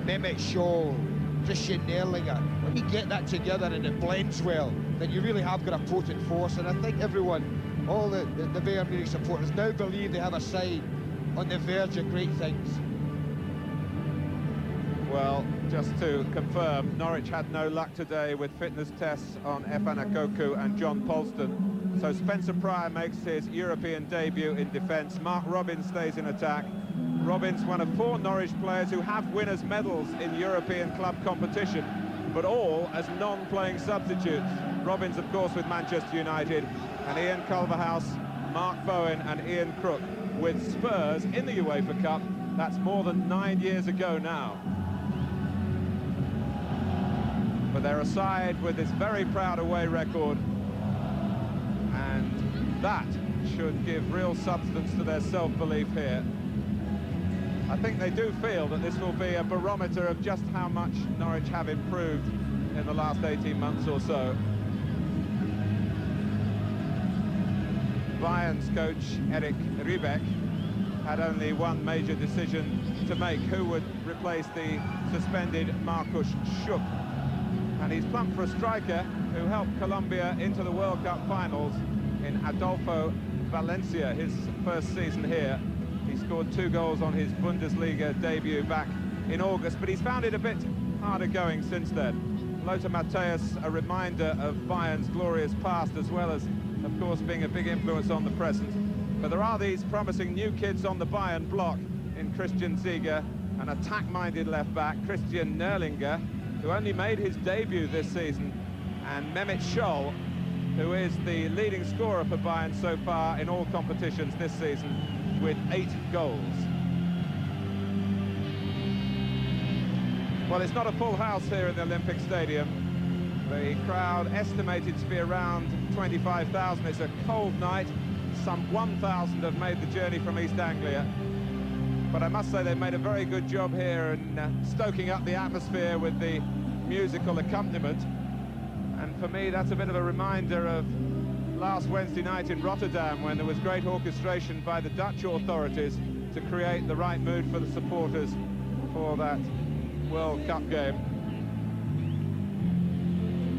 Mehmet Scholl, Christian Nerlinger. When you get that together and it blends well, then you really have got a potent force. And I think everyone, all the Bayern Munich supporters now believe they have a side on the verge of great things. Well, just to confirm, Norwich had no luck today with fitness tests on Efan Akoku and John Polston. So Spencer Pryor makes his European debut in defence. Mark Robins stays in attack. Robins, one of 4 Norwich players who have winners' medals in European club competition, but all as non-playing substitutes. Robins, of course, with Manchester United, and Ian Culverhouse, Mark Bowen and Ian Crook with Spurs in the UEFA Cup. That's more than 9 years ago now. But they're a side with this very proud away record, and that should give real substance to their self-belief here. I think they do feel that this will be a barometer of just how much Norwich have improved in the last 18 months or so. Bayern's coach, Erik Rybak, had only one major decision to make: who would replace the suspended Markus Schuck. And he's plumped for a striker who helped Colombia into the World Cup finals in Adolfo Valencia, his first season here. He scored 2 goals on his Bundesliga debut back in August, but he's found it a bit harder going since then. Lothar Matthäus, a reminder of Bayern's glorious past, as well as, of course, being a big influence on the present. But there are these promising new kids on the Bayern block in Christian Ziege, an attack-minded left-back, Christian Nerlinger, who only made his debut this season, and Mehmet Scholl, who is the leading scorer for Bayern so far in all competitions this season, with 8 goals. Well, it's not a full house here in the Olympic Stadium. The crowd estimated to be around 25,000. It's a cold night. Some 1,000 have made the journey from East Anglia. But I must say they've made a very good job here in stoking up the atmosphere with the musical accompaniment. And for me, that's a bit of a reminder of last Wednesday night in Rotterdam, when there was great orchestration by the Dutch authorities to create the right mood for the supporters for that World Cup game.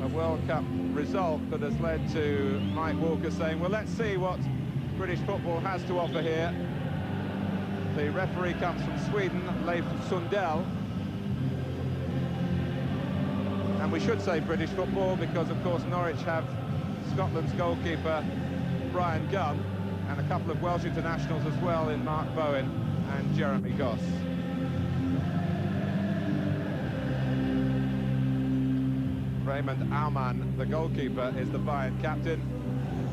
A World Cup result that has led to Mike Walker saying, well, let's see what British football has to offer here. The referee comes from Sweden, Leif Sundell. And we should say British football because, of course, Norwich have Scotland's goalkeeper, Brian Gunn, and a couple of Welsh internationals as well in Mark Bowen and Jeremy Goss. Raymond Aumann, the goalkeeper, is the Bayern captain.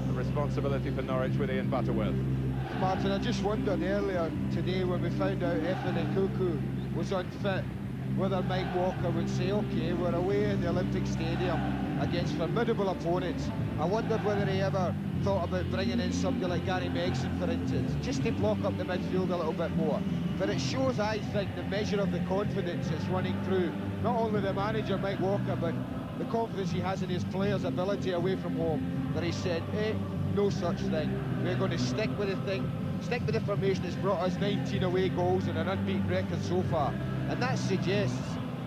The responsibility for Norwich with Ian Butterworth. Martin, I just wondered earlier today when we found out Efan Akoku was unfit, whether Mike Walker would say, OK, we're away in the Olympic Stadium against formidable opponents. I wondered whether he ever thought about bringing in somebody like Gary Megson, for instance, just to block up the midfield a little bit more. But it shows, I think, the measure of the confidence that's running through not only the manager, Mike Walker, but the confidence he has in his players' ability away from home, that he said, hey, no such thing. We're going to stick with the thing, stick with the formation that's brought us 19 away goals and an unbeaten record so far. And that suggests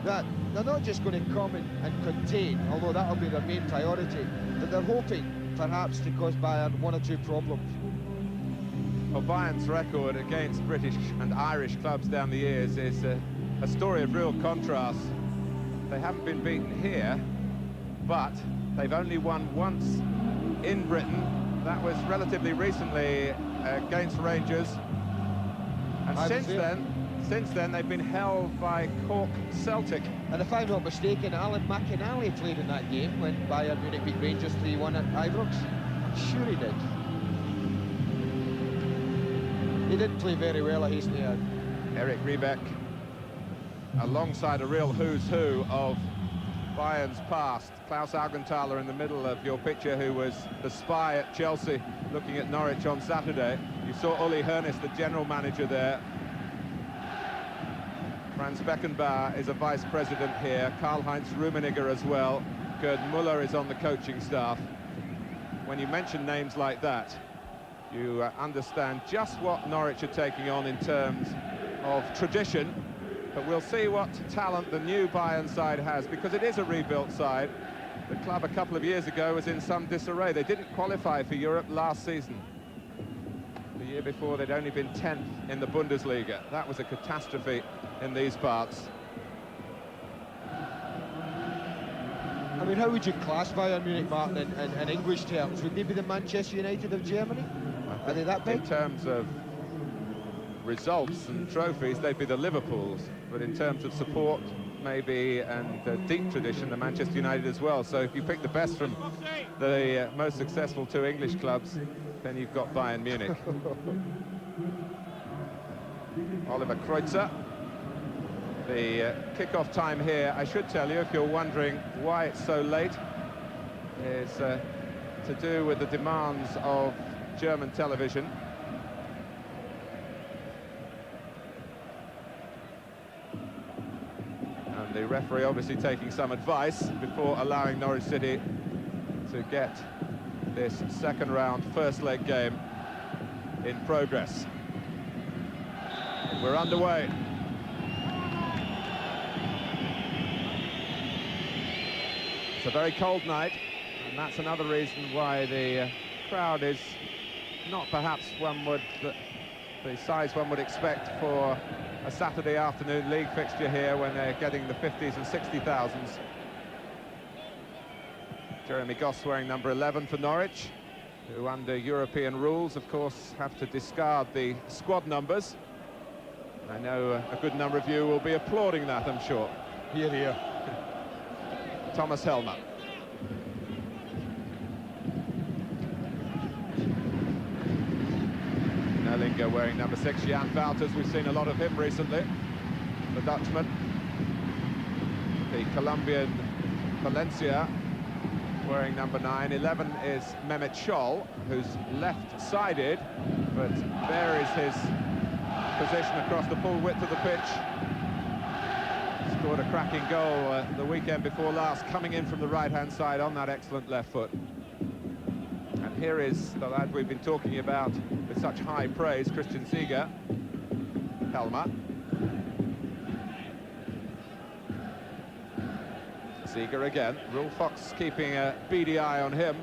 that they're not just going to come and contain, although that'll be their main priority, but they're hoping perhaps to cause Bayern 1 or 2 problems. Well, Bayern's record against British and Irish clubs down the years is a story of real contrast. They haven't been beaten here, but they've only won once in Britain. That was relatively recently against Rangers. And since then they've been held by Cork Celtic. And if I'm not mistaken, Alan McInally played in that game when Bayern Munich beat Rangers 3-1 at Ibrox. I'm sure he did. He didn't play very well, I hasten to add. Erik Rybak, alongside a real who's who of Bayern's past. Klaus Augenthaler in the middle of your picture, who was the spy at Chelsea looking at Norwich on Saturday. You saw Uli Hoeneß, the general manager, there. Franz Beckenbauer is a vice president here. Karl-Heinz Rummenigge as well. Gerd Müller is on the coaching staff. When you mention names like that, you understand just what Norwich are taking on in terms of tradition But we'll see what talent the new Bayern side has, because it is a rebuilt side. The club a couple of years ago was in some disarray. They didn't qualify for Europe last season. The year before, they'd only been 10th in the Bundesliga. That was a catastrophe in these parts. I mean, how would you class Bayern Munich, Martin, in English terms? Would they be the Manchester United of Germany? Are they that big? In terms of results and trophies, they'd be the Liverpools. But in terms of support, maybe, and deep tradition, the Manchester United as well. So if you pick the best from the most successful two English clubs, then you've got Bayern Munich. Oliver Kreutzer. The kick-off time here, I should tell you, if you're wondering why it's so late, is to do with the demands of German television. And the referee obviously taking some advice before allowing Norwich City to get this second round first leg game in progress. We're underway. It's a very cold night, and that's another reason why the crowd is not perhaps the size one would expect for a Saturday afternoon league fixture here, when they're getting the 50s and 60,000s. Jeremy Goss wearing number 11 for Norwich, who under European rules, of course, have to discard the squad numbers. I know a good number of you will be applauding that, I'm sure. Here, here. Thomas Helmer. Nellinger wearing number 6, Jan Wouters, we've seen a lot of him recently, the Dutchman. The Colombian Valencia wearing number 9. 11 is Mehmet Scholl, who's left-sided, but varies his position across the full width of the pitch. Scored a cracking goal the weekend before last, coming in from the right-hand side on that excellent left foot. And here is the lad we've been talking about with such high praise, Christian Ziege. Helmer. Ziege again. Rule Fox keeping a beady eye on him.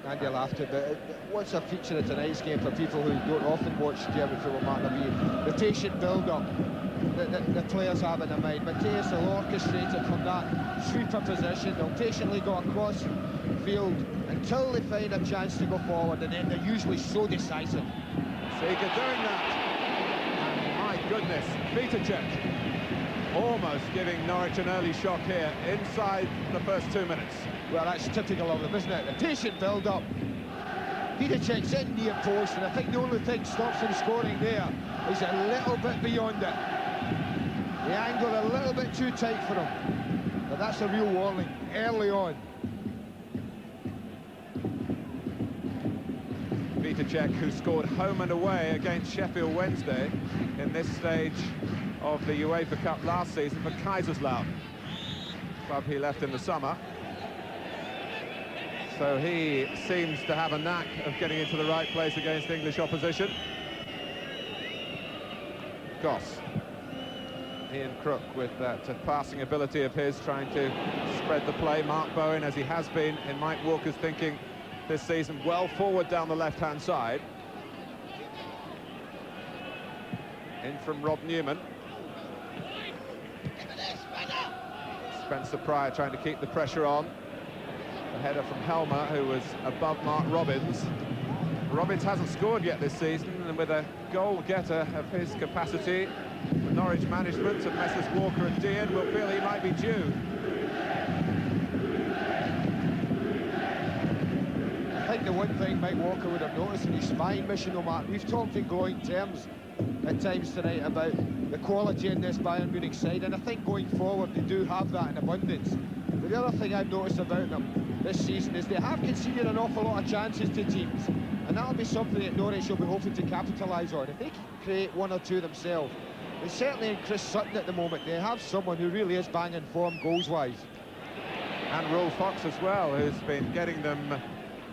And you laughed at it, but what's a feature of tonight's game for people who don't often watch German football, Martin, the patient build-up the players have in their mind. Matthias will orchestrate it from that sweeper position. They'll patiently go across field until they find a chance to go forward, and then they're usually so decisive. Ziege doing that. And my goodness, Vitacek almost giving Norwich an early shock here inside the first 2 minutes. Well, that's typical of them, isn't it? The patient build-up. Vitacek's in near post, and I think the only thing stops him scoring there is a little bit beyond it. The angle a little bit too tight for him. But that's a real warning early on. Vitacek, who scored home and away against Sheffield Wednesday in this stage of the UEFA Cup last season for Kaiserslautern, club he left in the summer. So he seems to have a knack of getting into the right place against English opposition. Goss. Ian Crook with that passing ability of his, trying to spread the play. Mark Bowen, as he has been in Mike Walker's thinking this season, well forward down the left-hand side. In from Rob Newman. Spencer Pryor trying to keep the pressure on. The header from Helmer, who was above Mark Robbins. Robbins hasn't scored yet this season, and with a goal-getter of his capacity, the Norwich management of Messrs Walker and Dean will feel he might be due. I think the one thing Mike Walker would have noticed in his spying mission, Omar, we've talked in glowing terms at times tonight about the quality in this Bayern Munich side, and I think going forward they do have that in abundance. But the other thing I've noticed about them this season is they have conceded an awful lot of chances to teams, and that'll be something that Norwich will be hoping to capitalise on. If they can create one or two themselves, and certainly in Chris Sutton at the moment, they have someone who really is banging form goals-wise. And Rule Fox as well, who's been getting them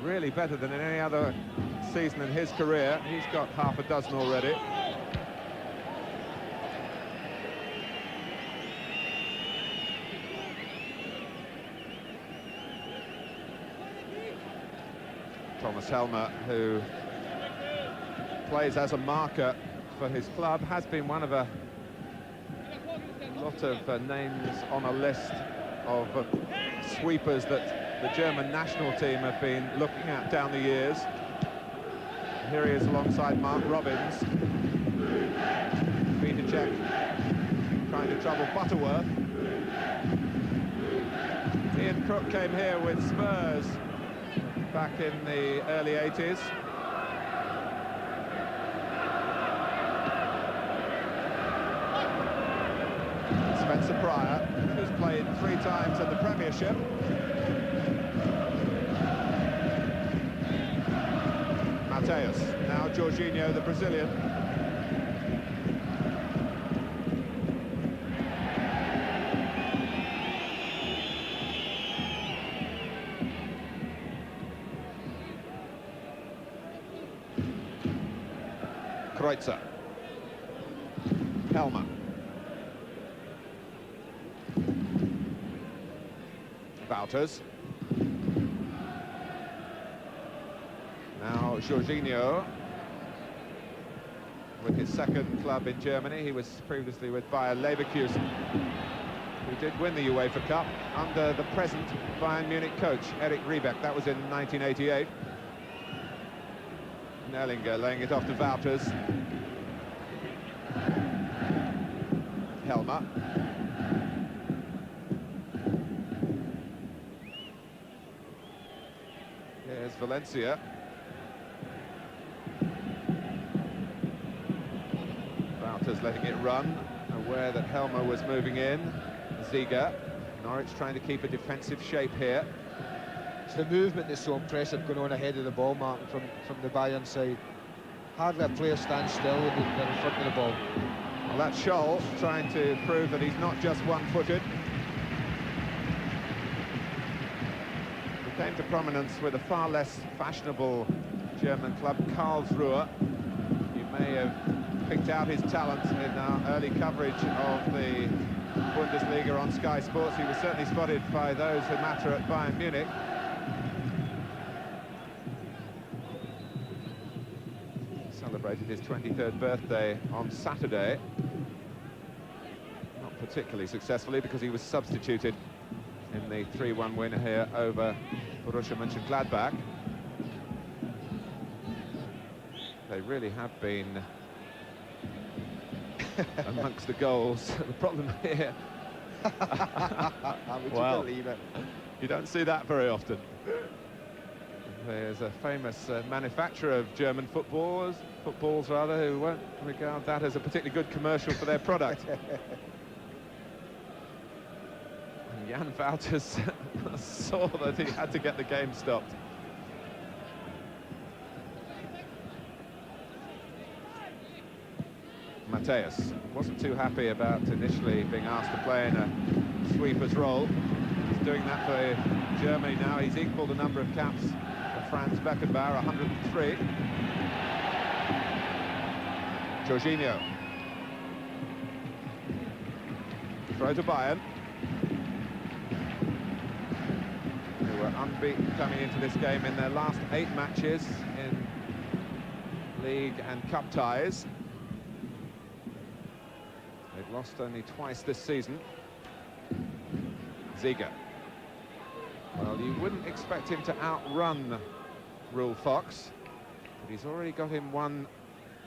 really better than in any other season in his career. He's got half a dozen already. Thomas Helmer, who plays as a marker for his club, has been one of a lot of names on a list of sweepers that the German national team have been looking at down the years. Here he is alongside Mark Robbins. Vitek trying to trouble Butterworth. Ian Crook came here with Spurs back in the early 80s. Spencer Pryor, who's played 3 times in the Premiership. Mateus, now Jorginho, the Brazilian. Kreutzer. Helmer. Wouters. Now Jorginho, with his second club in Germany. He was previously with Bayer Leverkusen, who did win the UEFA Cup under the present Bayern Munich coach, Erich Riebeck. That was in 1988. Nerlinger laying it off to Wouters. Helmer. Here's Valencia. Wouters letting it run, aware that Helmer was moving in. Ziege. Norwich trying to keep a defensive shape here. It's the movement that's so impressive going on ahead of the ball, Martin, from the Bayern side. Hardly a player stands still when they're in front of the ball. Well, that's Scholl trying to prove that he's not just one-footed. He came to prominence with a far less fashionable German club, Karlsruhe. You may have picked out his talent in our early coverage of the Bundesliga on Sky Sports. He was certainly spotted by those who matter at Bayern Munich. Celebrated his 23rd birthday on Saturday. Not particularly successfully because he was substituted in the 3-1 win here over Borussia Mönchengladbach. They really have been amongst the goals. The problem here... Well, believe it? You don't see that very often. There's a famous manufacturer of German footballs who won't regard that as a particularly good commercial for their product. And Jan Wouters saw that he had to get the game stopped. Mateus wasn't too happy about initially being asked to play in a sweeper's role. He's doing that for Germany now. He's equalled the number of caps for Franz Beckenbauer, 103. Jorginho. Throw to Bayern, who were unbeaten coming into this game in their last 8 matches in league and cup ties. They've lost only twice this season. Ziege. Well, you wouldn't expect him to outrun Rule Fox, but he's already got him one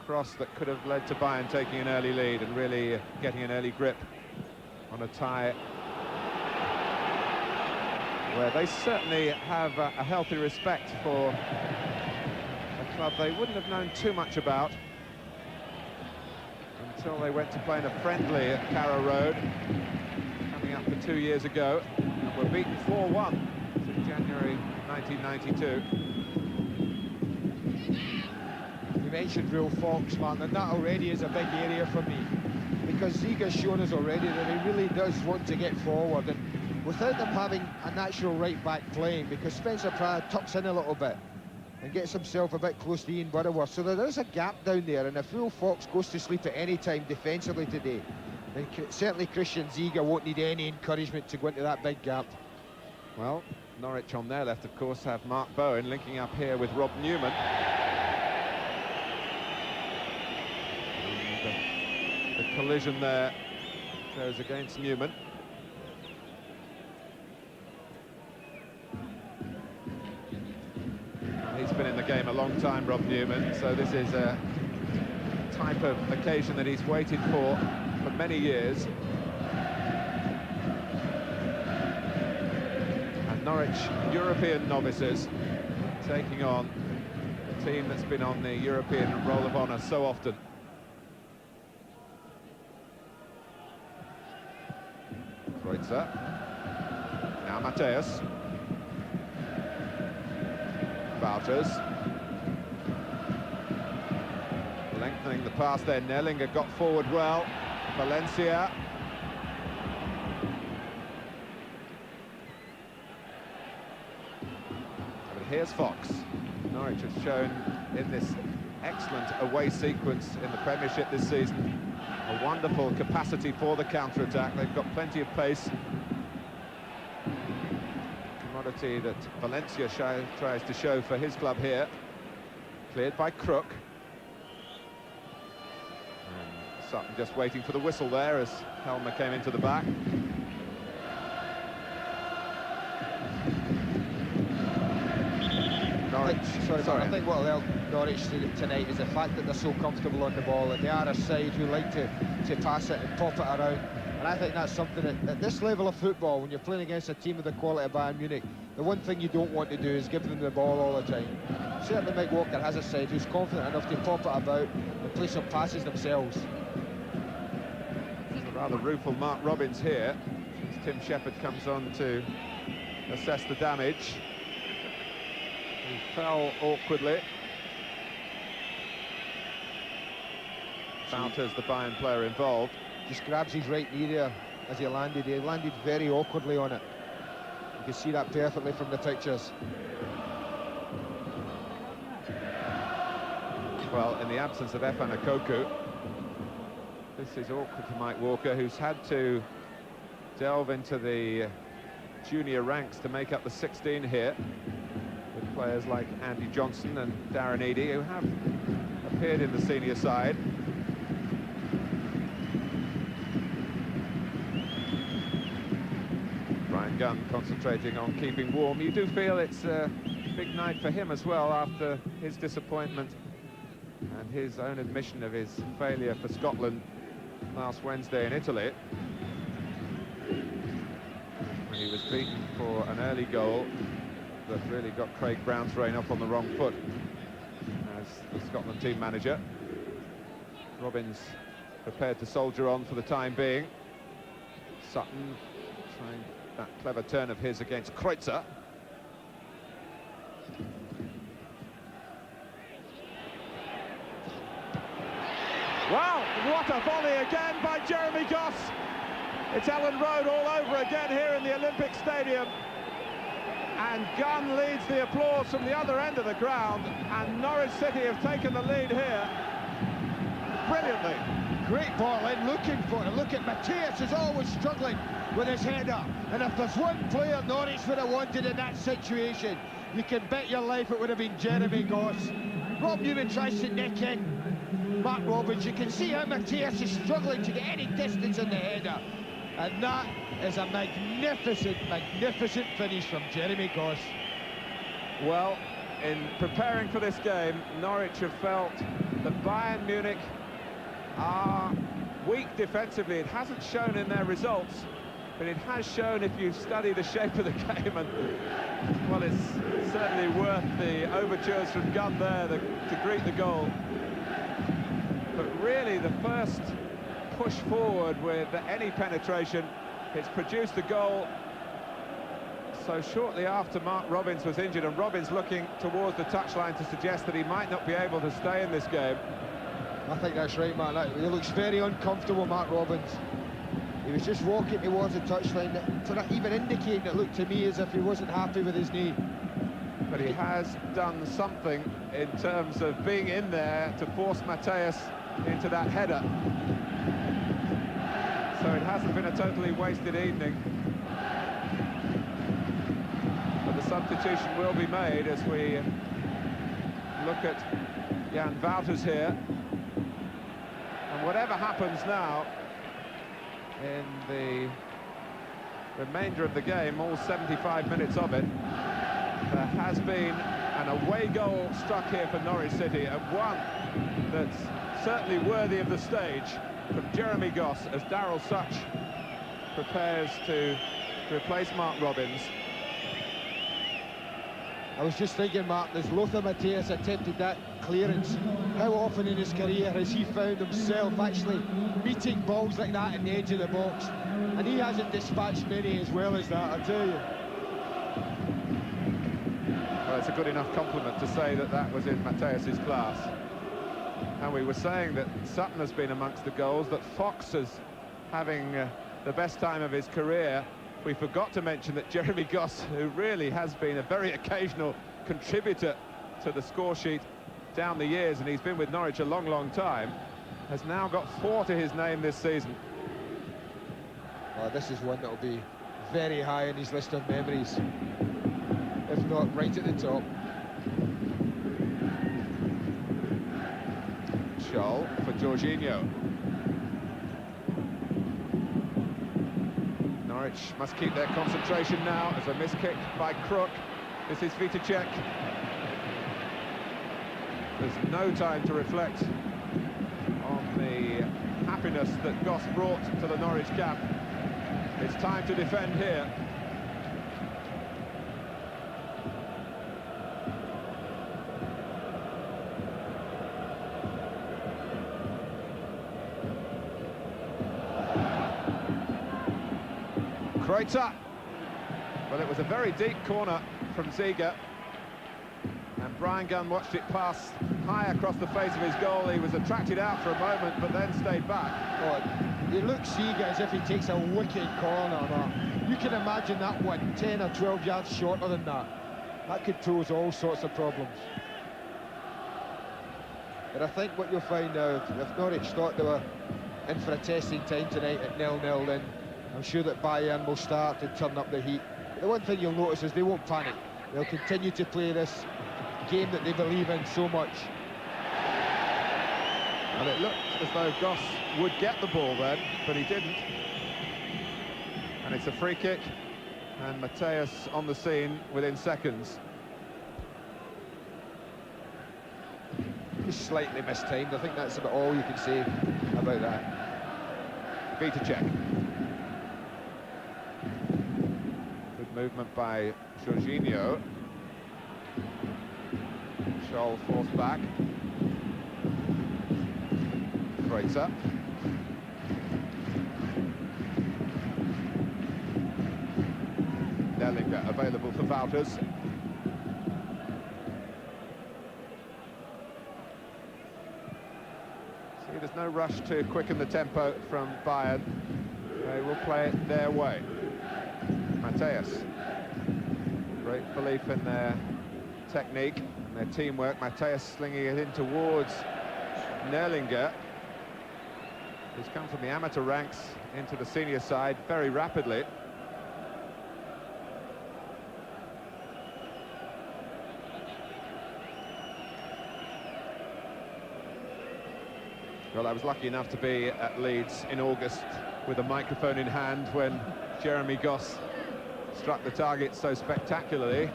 cross that could have led to Bayern taking an early lead and really getting an early grip on a tie where they certainly have a healthy respect for a club they wouldn't have known too much about until they went to play in a friendly at Carrow Road coming up for 2 years ago, and were beaten 4-1 in January 1992. You mentioned Rule Fox, Martin, and that already is a big area for me, because Ziege's shown us already that he really does want to get forward, and without them having a natural right-back playing, because Spencer Pryor tucks in a little bit and gets himself a bit close to Ian Butterworth, so there is a gap down there, and if Rule Fox goes to sleep at any time defensively today, then certainly Christian Ziege won't need any encouragement to go into that big gap. Well, Norwich on their left, of course, have Mark Bowen linking up here with Rob Newman. And the collision there goes against Newman. He's been in the game a long time, Rob Newman, so this is a type of occasion that he's waited for many years. And Norwich European novices taking on a team that's been on the European Roll of Honour so often. Kreutzer. Now Mateus. Wouters. Lengthening the pass there, Nellinger got forward well. Valencia. But here's Fox. Norwich have shown in this excellent away sequence in the Premiership this season a wonderful capacity for the counter-attack. They've got plenty of pace. Commodity that Valencia tries to show for his club here. Cleared by Crook. And Sutton just waiting for the whistle there as Helmer came into the back. I think what will help Norwich tonight is the fact that they're so comfortable on the ball, and they are a side who like to pass it and pop it around. And I think that's something that, at this level of football, when you're playing against a team of the quality of Bayern Munich, the one thing you don't want to do is give them the ball all the time. Certainly Mike Walker has a side who's confident enough to pop it about and play some passes themselves. It's a rather rueful Mark Robins here, as Tim Shepherd comes on to assess the damage. He fell awkwardly. Wouters, the Bayern player involved. Just grabs his right knee there as he landed. He landed very awkwardly on it. You can see that perfectly from the pictures. Well, in the absence of Efan Okoku, this is awkward for Mike Walker, who's had to delve into the junior ranks to make up the 16 here, with players like Andy Johnson and Darren Eadie, who have appeared in the senior side. Brian Gunn concentrating on keeping warm. You do feel it's a big night for him as well after his disappointment and his own admission of his failure for Scotland last Wednesday in Italy, when he was beaten for an early goal that really got Craig Brown's-Rain up on the wrong foot as the Scotland team manager. Robins prepared to soldier on for the time being. Sutton trying that clever turn of his against Kreutzer. Wow, what a volley again by Jeremy Goss. It's Ellen Road all over again here in the Olympiastadion. And Gunn leads the applause from the other end of the ground, and Norwich City have taken the lead here brilliantly. Great ball in, looking for it. Look at Mateus, is always struggling with his header. And if there's one player Norwich would have wanted in that situation, you can bet your life it would have been Jeremy Goss. Rob Newman tries to nick in Mark Robins. You can see how Mateus is struggling to get any distance in the header. And that is a magnificent, magnificent finish from Jeremy Goss. Well, in preparing for this game, Norwich have felt that Bayern Munich are weak defensively. It hasn't shown in their results, but it has shown if you study the shape of the game. And, well, it's certainly worth the overtures from Gunn there to greet the goal. But really, the first push forward with any penetration, it's produced the goal so shortly after Mark Robins was injured, and Robins looking towards the touchline to suggest that he might not be able to stay in this game. I think that's right, Matt. He looks very uncomfortable, Mark Robins. He was just walking towards the touchline, even indicating it looked to me as if he wasn't happy with his knee. But he has done something in terms of being in there to force Mateus into that header. So it hasn't been a totally wasted evening. But the substitution will be made as we look at Jan Wouters here. And whatever happens now in the remainder of the game, all 75 minutes of it, there has been an away goal struck here for Norwich City, and one that's certainly worthy of the stage from Jeremy Goss as Daryl Such prepares to replace Mark Robbins. I was just thinking, Mark, as Lothar Matthäus attempted that clearance, how often in his career has he found himself actually meeting balls like that in the edge of the box? And he hasn't dispatched many as well as that, I tell you. Well, it's a good enough compliment to say that that was in Matthäus's class. And we were saying that Sutton has been amongst the goals, that Fox is having the best time of his career. We forgot to mention that Jeremy Goss, who really has been a very occasional contributor to the score sheet down the years, and he's been with Norwich a long, long time, has now got 4 to his name this season. Well, this is one that will be very high in his list of memories, if not right at the top. Scholl for Jorginho. Norwich must keep their concentration now as a miskick by Crook. This is Vitacek. There's no time to reflect on the happiness that Goss brought to the Norwich camp. It's time to defend here. Kreuzer. Well, it was a very deep corner from Ziege, and Brian Gunn watched it pass high across the face of his goal. He was attracted out for a moment, but then stayed back. Oh, it looks Ziege as if he takes a wicked corner. Now, you can imagine that one 10 or 12 yards shorter than that. That could pose all sorts of problems. But I think what you'll find now, if Norwich thought they were in for a testing time tonight at 0-0, then I'm sure that Bayern will start to turn up the heat. But the one thing you'll notice is they won't panic. They'll continue to play this game that they believe in so much. And it looked as though Goss would get the ball then, but he didn't. And it's a free kick, and Matthäus on the scene within seconds. Just slightly mistimed. I think that's about all you can say about that. Vitacek. Good movement by Jorginho. Scholl forced back. Kreuzer. Nellinger available for Wouters. See, there's no rush to quicken the tempo from Bayern. They will play it their way. Matthäus. Great belief in their technique and their teamwork. Matthäus slinging it in towards Nellinger. He's come from the amateur ranks into the senior side very rapidly. Well, I was lucky enough to be at Leeds in August with a microphone in hand when Jeremy Goss struck the target so spectacularly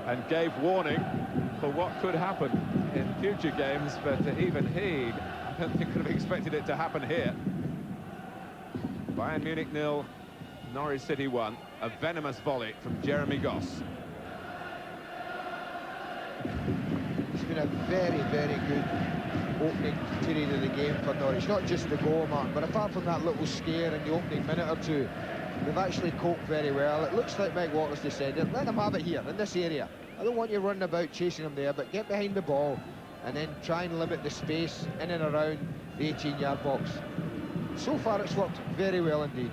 and gave warning for what could happen in future games, but even he, I don't think, could have expected it to happen here. Bayern Munich 0, Norwich City 1. A venomous volley from Jeremy Goss. It's been a very, very good opening period of the game for Norwich. Not just the goal, Mark, but apart from that little scare in the opening minute or two, they've actually coped very well. It looks like Mike Walker's decided, let them have it here, in this area. I don't want you running about chasing them there, but get behind the ball and then try and limit the space in and around the 18-yard box. So far, it's worked very well indeed.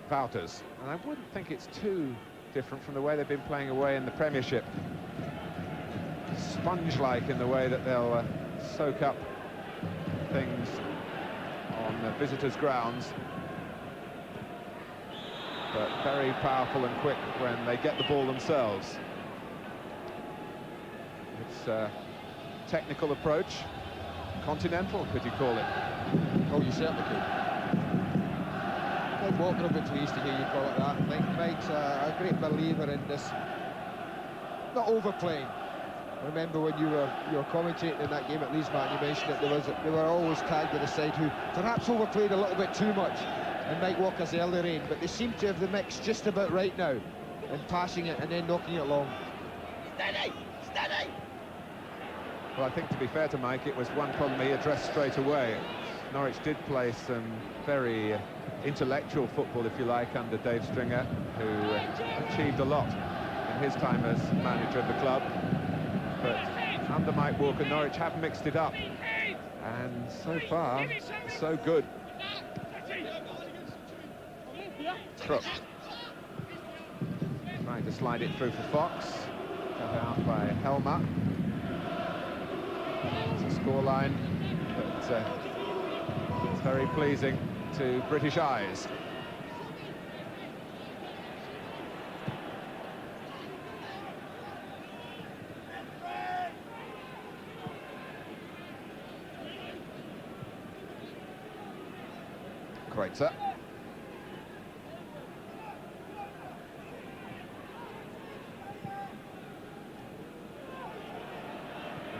Wouters, and I wouldn't think it's too different from the way they've been playing away in the Premiership. Sponge-like in the way that they'll soak up things on the visitors' grounds. but very powerful and quick when they get the ball themselves. It's a technical approach, continental, could you call it? Oh, you certainly could. Leif Walker will be pleased to hear you call it that. I think Mike's a great believer in this, not overplaying. I remember when you were commentating in that game at Leeds, Matt, you mentioned that they were always tagged with a side who perhaps overplayed a little bit too much in Mike Walker's early reign, but they seem to have the mix just about right now in passing it and then knocking it long. Steady! Steady! Well, I think, to be fair to Mike, it was one problem he addressed straight away. Norwich did play some very intellectual football, if you like, under Dave Stringer, who achieved a lot in his time as manager of the club. But under Mike Walker, Norwich have mixed it up, and so far, so good. Crook trying to slide it through for Fox, cut out by Helmer. It's a scoreline that it's very pleasing to British eyes. Kreutzer.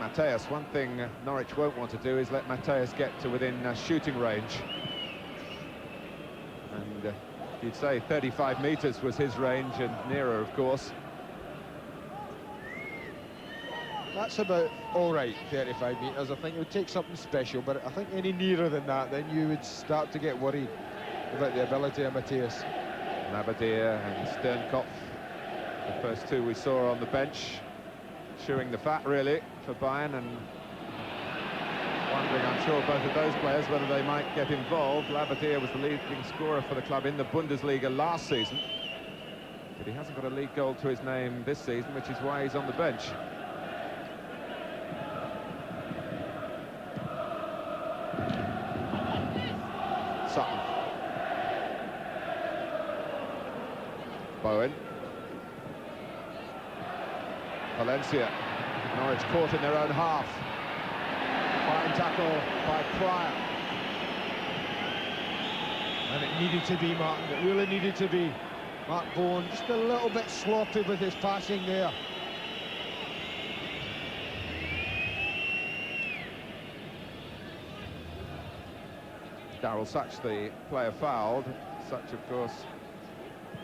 Mateus, one thing Norwich won't want to do is let Mateus get to within shooting range. And you'd say 35 metres was his range, and nearer, of course. That's about all right, 35 metres. I think it would take something special, but I think any nearer than that, then you would start to get worried about the ability of Mateus. Labbadia and Sternkopf, the first two we saw on the bench, chewing the fat, really, for Bayern, and wondering, I'm sure, both of those players, whether they might get involved. Labbadia was the leading scorer for the club in the Bundesliga last season, but he hasn't got a league goal to his name this season, which is why he's on the bench. Sutton. Bowen. Valencia. Norwich caught in their own half. Fine tackle by Pryor. And it needed to be, Martin. It really needed to be. Mark Bowen just a little bit sloppy with his passing there. Darryl Such, the player fouled. Such, of course,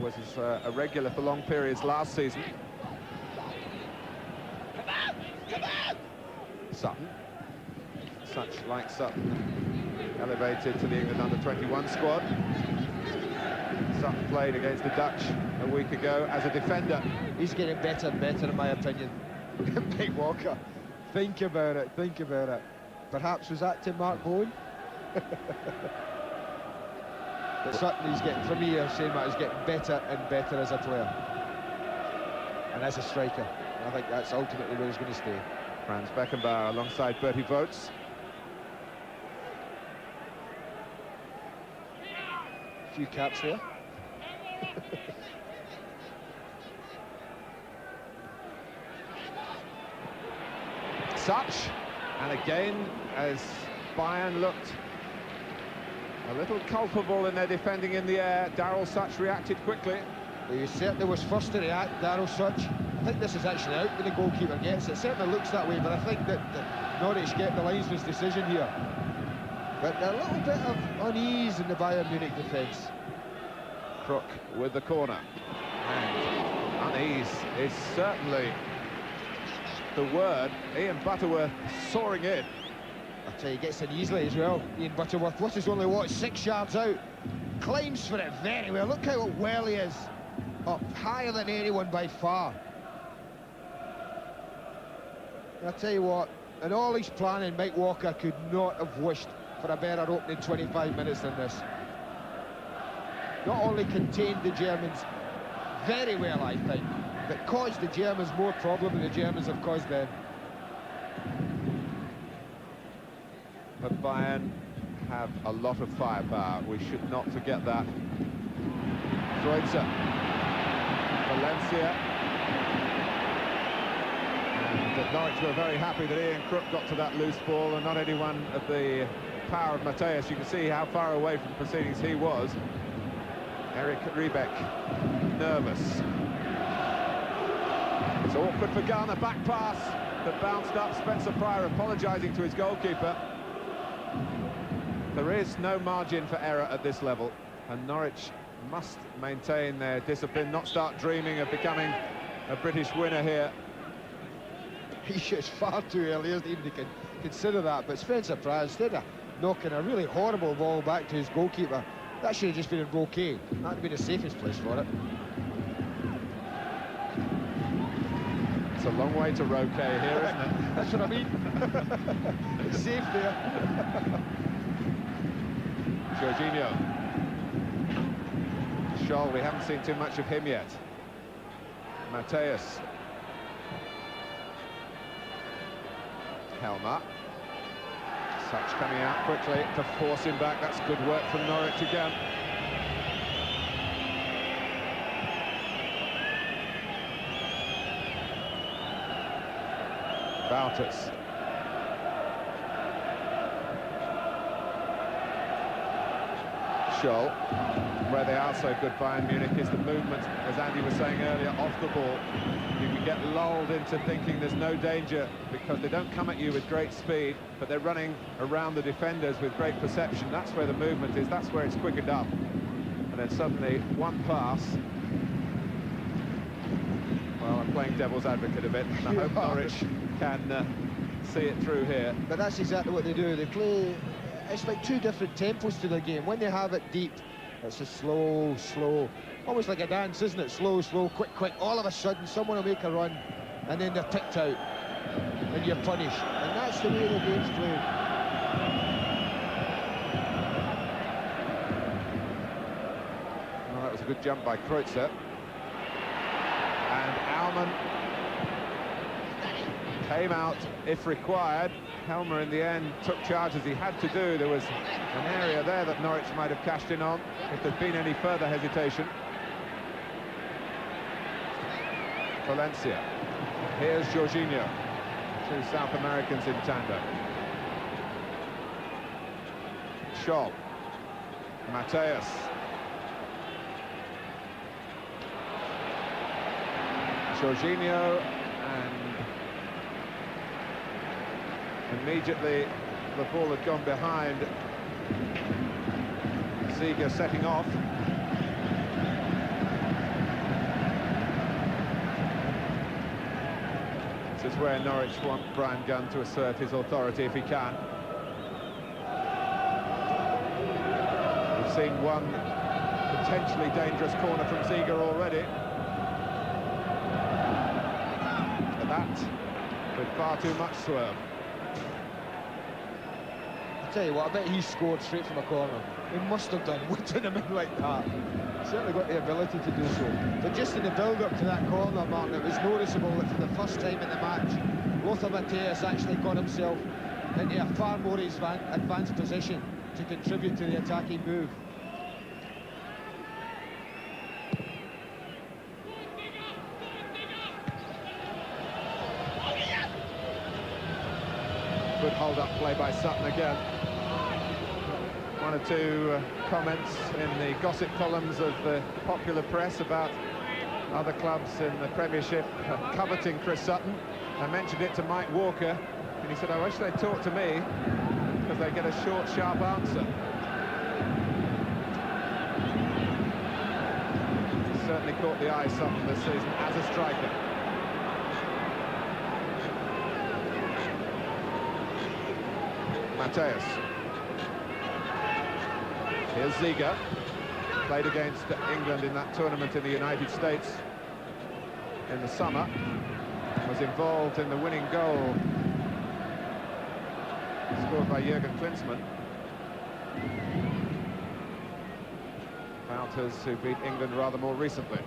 was a regular for long periods last season. Come on! Come on! Sutton. Such, like Sutton, elevated to the England under-21 squad. Sutton played against the Dutch a week ago as a defender. He's getting better and better, in my opinion. Mike Walker. Think about it, think about it. Perhaps was that to Mark Bowen? But Sutton, he's getting, for me, I'm saying that he's getting better and better as a player. And as a striker. And I think that's ultimately where he's going to stay. Franz Beckenbauer alongside Bertie Voets. A few caps there. Such, and again, as Bayern looked a little culpable in their defending in the air, Darryl Such reacted quickly. He certainly was first to react, Darryl Such. I think this is actually out when the goalkeeper gets it. It certainly looks that way, but I think that Norwich get the linesman's decision here. But a little bit of unease in the Bayern Munich defence. Crook with the corner. And unease is certainly the word. Ian Butterworth soaring in. I tell you, he gets in easily as well. Ian Butterworth, what is only, what, 6 yards out? Claims for it very well. Look how well he is. Up higher than anyone by far. I tell you what, in all his planning, Mike Walker could not have wished for a better opening 25 minutes than this. Not only contained the Germans very well, I think, but caused the Germans more problem than the Germans have caused them. But Bayern have a lot of firepower. We should not forget that. Kreutzer. Valencia. And Norwich were very happy that Ian Crook got to that loose ball and not anyone of the power of Mateus. You can see how far away from proceedings he was. Eric Riebeck, nervous. It's awkward for Ghana, back pass that bounced up. Spencer Pryor apologising to his goalkeeper. There is no margin for error at this level, and Norwich must maintain their discipline, not start dreaming of becoming a British winner here. He shoots far too early, isn't he, even to consider that, but Spencer Pryor, instead of knocking a really horrible ball back to his goalkeeper, that should have just been in Roque. That would have been the safest place for it. It's a long way to Roque here, isn't it? That's what I mean. It's safe there. Jorginho. Scholl, we haven't seen too much of him yet. Mateus. Helmer. Such coming out quickly to force him back. That's good work from Norwich again. Wouters. Scholl. Where they are so good, Bayern Munich, is the movement, as Andy was saying earlier, off the ball. You can get lulled into thinking there's no danger because they don't come at you with great speed, but they're running around the defenders with great perception. That's where the movement is, that's where it's quickened up. And then suddenly, one pass. Well, I'm playing devil's advocate a bit, and I hope Norwich can see it through here. But that's exactly what they do. They play, it's like two different tempos to the game. When they have it deep, it's a slow, almost like a dance, isn't it? Slow, quick. All of a sudden, someone will make a run, and then they're picked out, and you're punished. And that's the way the game's played. Well, that was a good jump by Kreutzer. And Alman came out if required. Helmer in the end took charge as he had to do. There was an area there that Norwich might have cashed in on if there'd been any further hesitation. Valencia. Here's Jorginho. Two South Americans in tandem. Scholl. Mateus. Jorginho, and immediately the ball had gone behind. Ziege setting off. This is where Norwich want Brian Gunn to assert his authority if he can. We've seen one potentially dangerous corner from Ziege already. But that with far too much swerve. I'll tell you what, I bet he scored straight from a corner. He must have done, whipping him in like that. Certainly got the ability to do so. But just in the build-up to that corner, Martin, it was noticeable that for the first time in the match, Lothar Matthäus actually got himself into a far more advanced position to contribute to the attacking move. Good hold-up play by Sutton again. One or two comments in the gossip columns of the popular press about other clubs in the Premiership coveting Chris Sutton. I mentioned it to Mike Walker, and he said, I wish they'd talk to me, because they get a short, sharp answer. He's certainly caught the eye Sutton this season as a striker. Mateus. Here's Ziege. Played against England in that tournament in the United States in the summer. Was involved in the winning goal scored by Jürgen Klinsmann. Wouters, who beat England rather more recently.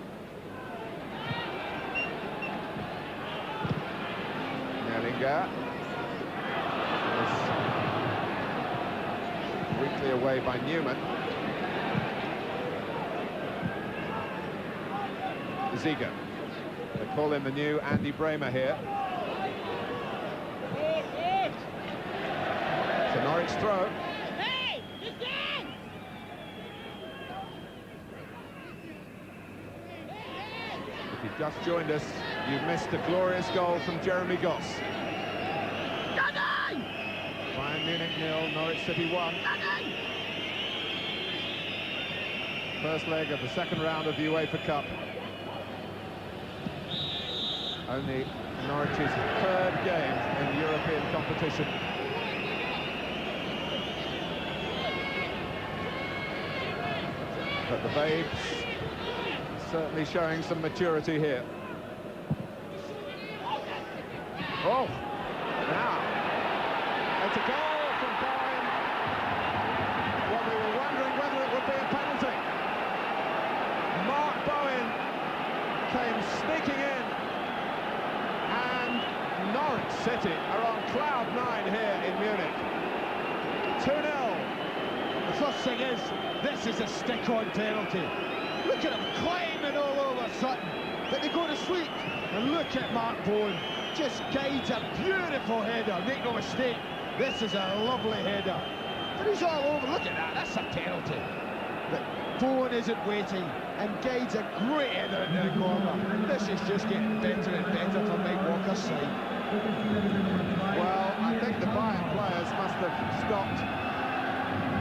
Nellinger. Weakly away by Newman. Ziege. They call him the new Andy Bremer here. It's a Norwich throw. Hey, get down! If you've just joined us, you've missed a glorious goal from Jeremy Goss. Bayern Munich 0, Norwich City 1. First leg of the second round of the UEFA Cup. Only Norwich's third game in European competition. But the babes certainly showing some maturity here. Oh, now it's a goal from Bayern. Well, we were wondering whether it would be a penalty. Mark Bowen came sneaking in, and Norwich City are on cloud 9 here in Munich. 2-0. The first thing is, this is a stick-on penalty. Look at him climbing all over Sutton, but they go to sleep. And look at Mark Bowen, just guides a beautiful header. Make no mistake, this is a lovely header. But he's all over, look at that, that's a penalty. But Bowen isn't waiting and guides a great header into the corner. This is just getting better and better for Mike Walker's side. Well, I think the Bayern players must have stopped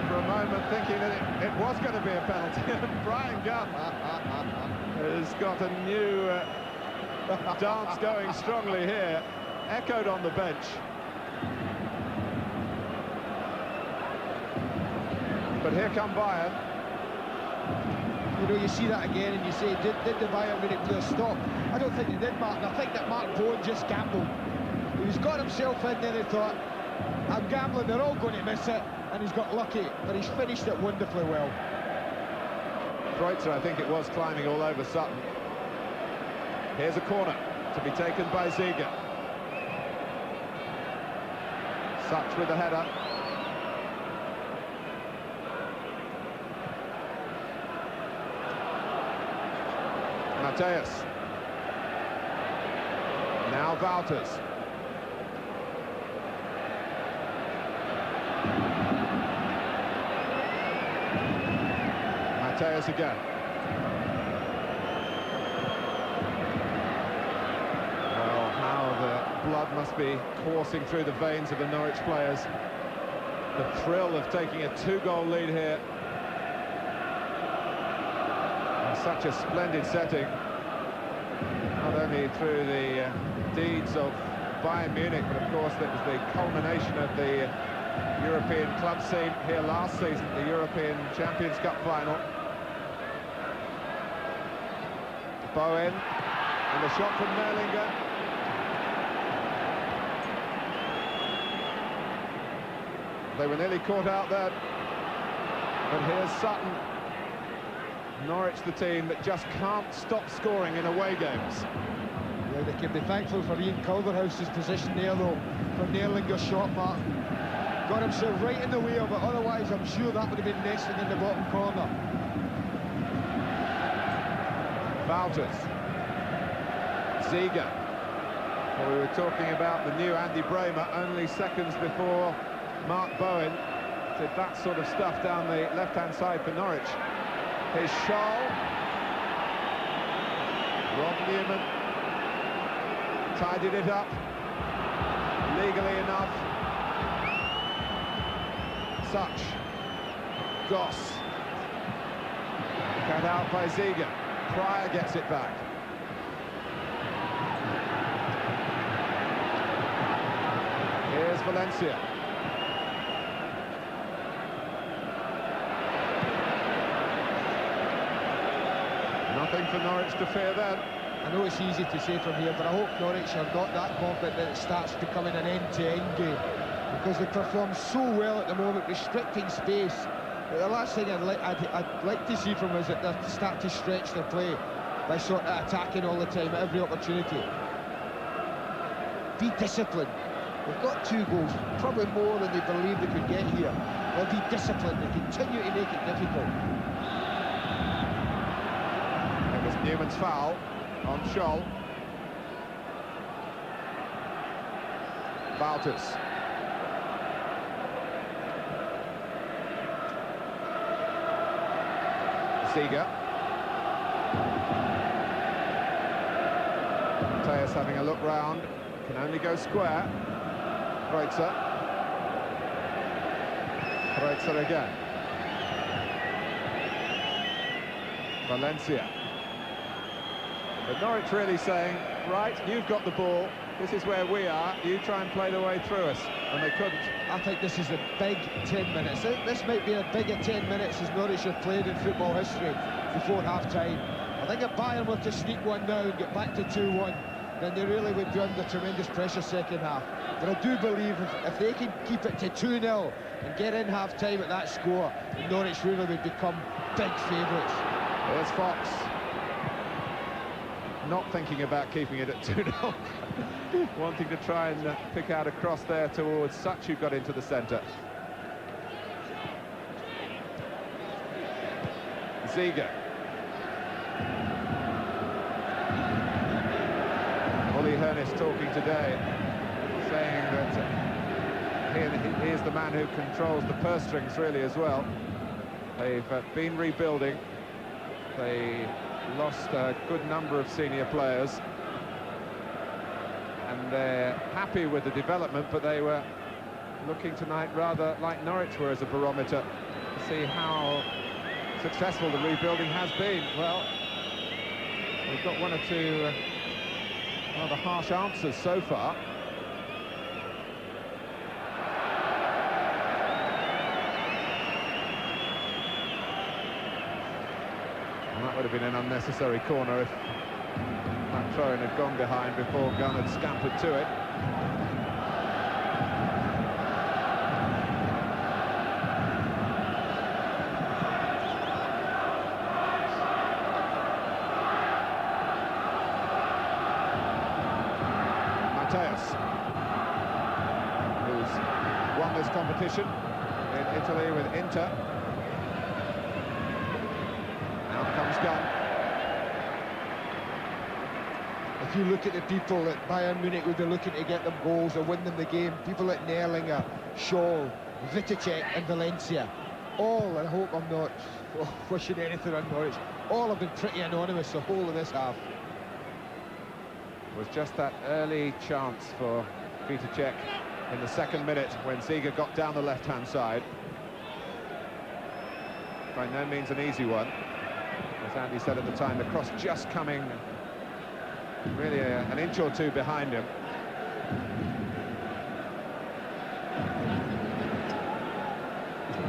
for a moment thinking that it was going to be a penalty. Brian Gunn has got a new dance going strongly here, echoed on the bench. But here come Bayern. You know, you see that again and you say, did the Bayern Munich players stop? I don't think they did, Mark. I think that Mark Bowen just gambled. He's got himself in there and thought, I'm gambling, they're all going to miss it. And he's got lucky, but he's finished it wonderfully well. Kreutzer, I think it was, climbing all over Sutton. Here's a corner to be taken by Ziege. Such with the header. Mateus. Now Wouters. Mateus again. Well, how the blood must be coursing through the veins of the Norwich players. The thrill of taking a 2-goal lead here. In such a splendid setting. Not only through the deeds of Bayern Munich, but of course that was the culmination of the European club scene here last season, the European Champions Cup final. Bowen, and the shot from Merlinger. They were nearly caught out there. But here's Sutton. Norwich, the team that just can't stop scoring in away games. Yeah, they can be thankful for Ian Culverhouse's position there, though, from Merlinger's shot, Mark. Got himself right in the way of it, otherwise I'm sure that would have been nesting in the bottom corner. Wouters. Ziege. Well, we were talking about the new Andy Bremer only seconds before Mark Bowen did that sort of stuff down the left-hand side for Norwich. Here's Scholl. Rob Newman tidied it up legally enough. Such. Goss. Cut out by Ziege. Pryor gets it back. Here's Valencia. Nothing for Norwich to fear then. I know it's easy to say from here, but I hope Norwich are not that confident that it starts becoming an end-to-end game, because they perform so well at the moment, restricting space. But the last thing I'd like to see from us is that they start to stretch their play by sort of attacking all the time at every opportunity. Be disciplined. They've got 2 goals, probably more than they believe they could get here. They'll be disciplined, they continue to make it difficult. It was Newman's foul. on Scholl. Baltus. Ziege. Mateus having a look round, can only go square. Kreutzer. Kreutzer again. Valencia. But Norwich really saying, right, you've got the ball, this is where we are, you try and play the way through us, and they couldn't. I think this is a big 10 minutes. This might be as big a 10 minutes as Norwich have played in football history before half-time. I think if Bayern were to sneak one now and get back to 2-1, then they really would be under tremendous pressure second half. But I do believe if they can keep it to 2-0 and get in half-time at that score, Norwich really would become big favourites. There's Fox. Not thinking about keeping it at 2-0. Wanting to try and pick out a cross there towards Such, who got into the centre. Ziege. Uli Hoeneß talking today, saying that he is the man who controls the purse strings really as well. They've been rebuilding. They lost a good number of senior players, and they're happy with the development, but they were looking tonight rather like Norwich were as a barometer to see how successful the rebuilding has been. Well, we've got one or two rather harsh answers so far. And that would have been an unnecessary corner if that throw-in had gone behind before Gunn had scampered to it. Mateus, who's won this competition in Italy with Inter. Now comes Gunn. If you look at the people that Bayern Munich would be looking to get them goals or win them the game, people like Nerlinger, Scholl, Vitacek and Valencia, all, and I hope I'm not wishing anything on Norwich, all have been pretty anonymous the whole of this half. Was just that early chance for Vitacek in the second minute when Ziege got down the left-hand side. By no means an easy one. As Andy said at the time, the cross just coming really an inch or two behind him.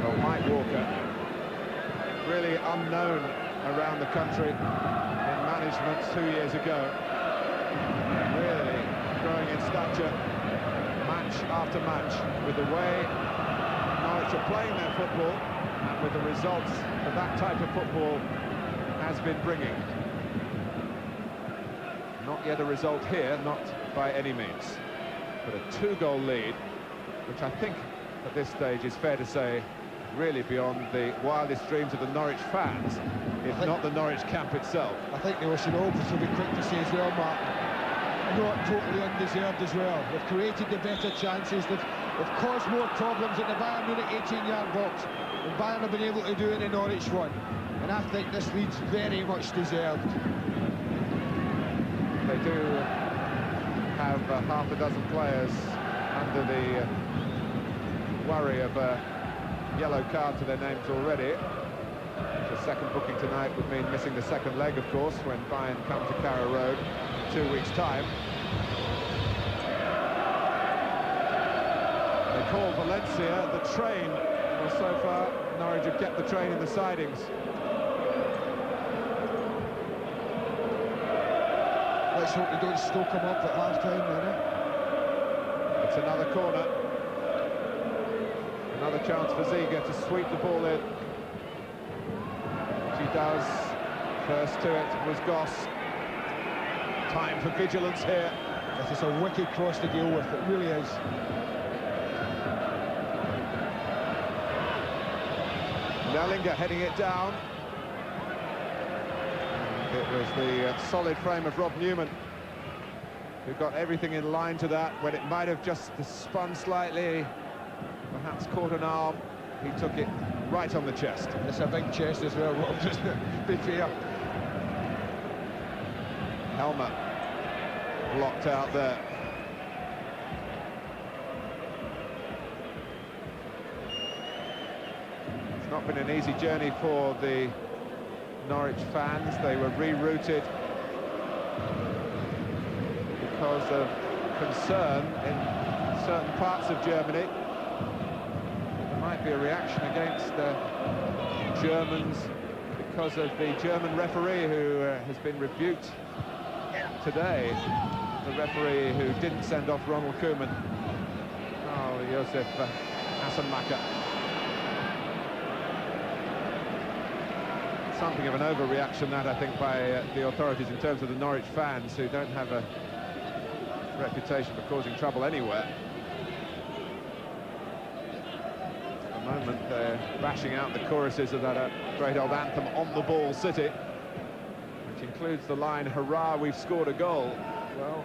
Well, Mike Walker, really unknown around the country in management 2 years ago. Really growing in stature, match after match, with the way Norwich are playing their football and with the results that that type of football has been bringing. Not yet a result here, not by any means, but a 2-goal lead, which I think at this stage is fair to say really beyond the wildest dreams of the Norwich fans, if not the Norwich camp itself. I think they should also be quick to say as well, Mark, not totally undeserved as well. They've created the better chances, they've caused more problems in the Bayern Munich 18-yard box than Bayern have been able to do in the Norwich one, and I think this lead's very much deserved. They do have half a dozen players under the worry of a yellow card to their names already. The second booking tonight would mean missing the second leg, of course, when Bayern come to Carrow Road in 2 weeks' time. They call Valencia the train. Well, so far, Norwich have kept the train in the sidings. Let's hope they don't stoke them up at half-time, then. It's another corner. Another chance for Ziege to sweep the ball in. She does. First to it was Goss. Time for vigilance here. This is a wicked cross to deal with, it really is. Nerlinger heading it down. It was the solid frame of Rob Newman who got everything in line to that. When it might have just spun slightly, perhaps caught an arm, he took it right on the chest. It's a big chest as well, Rob, isn't it? Be fair. Helmet blocked out there. It's not been an easy journey for the Norwich fans. They were rerouted because of concern in certain parts of Germany. There might be a reaction against the Germans because of the German referee who has been rebuked today. The referee who didn't send off Ronald Koeman. Oh, Josef Hassenmacher. Something of an overreaction, that, I think, by the authorities in terms of the Norwich fans, who don't have a reputation for causing trouble anywhere. At the moment, they're bashing out the choruses of that great old anthem, On the Ball City, which includes the line, hurrah, we've scored a goal. Well,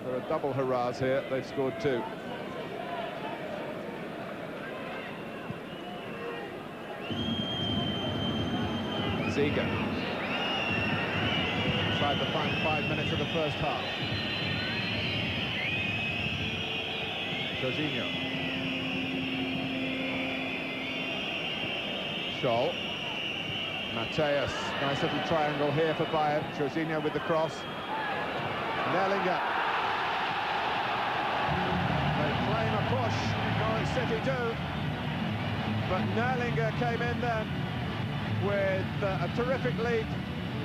there are double hurrahs here. They've scored two. Ziege. Inside the final 5 minutes of the first half. Jorginho. Scholl. Mateus. Nice little triangle here for Bayern. Jorginho with the cross. Nellinger. They claim a push. Norwich City do. But Nellinger came in then with a terrific leap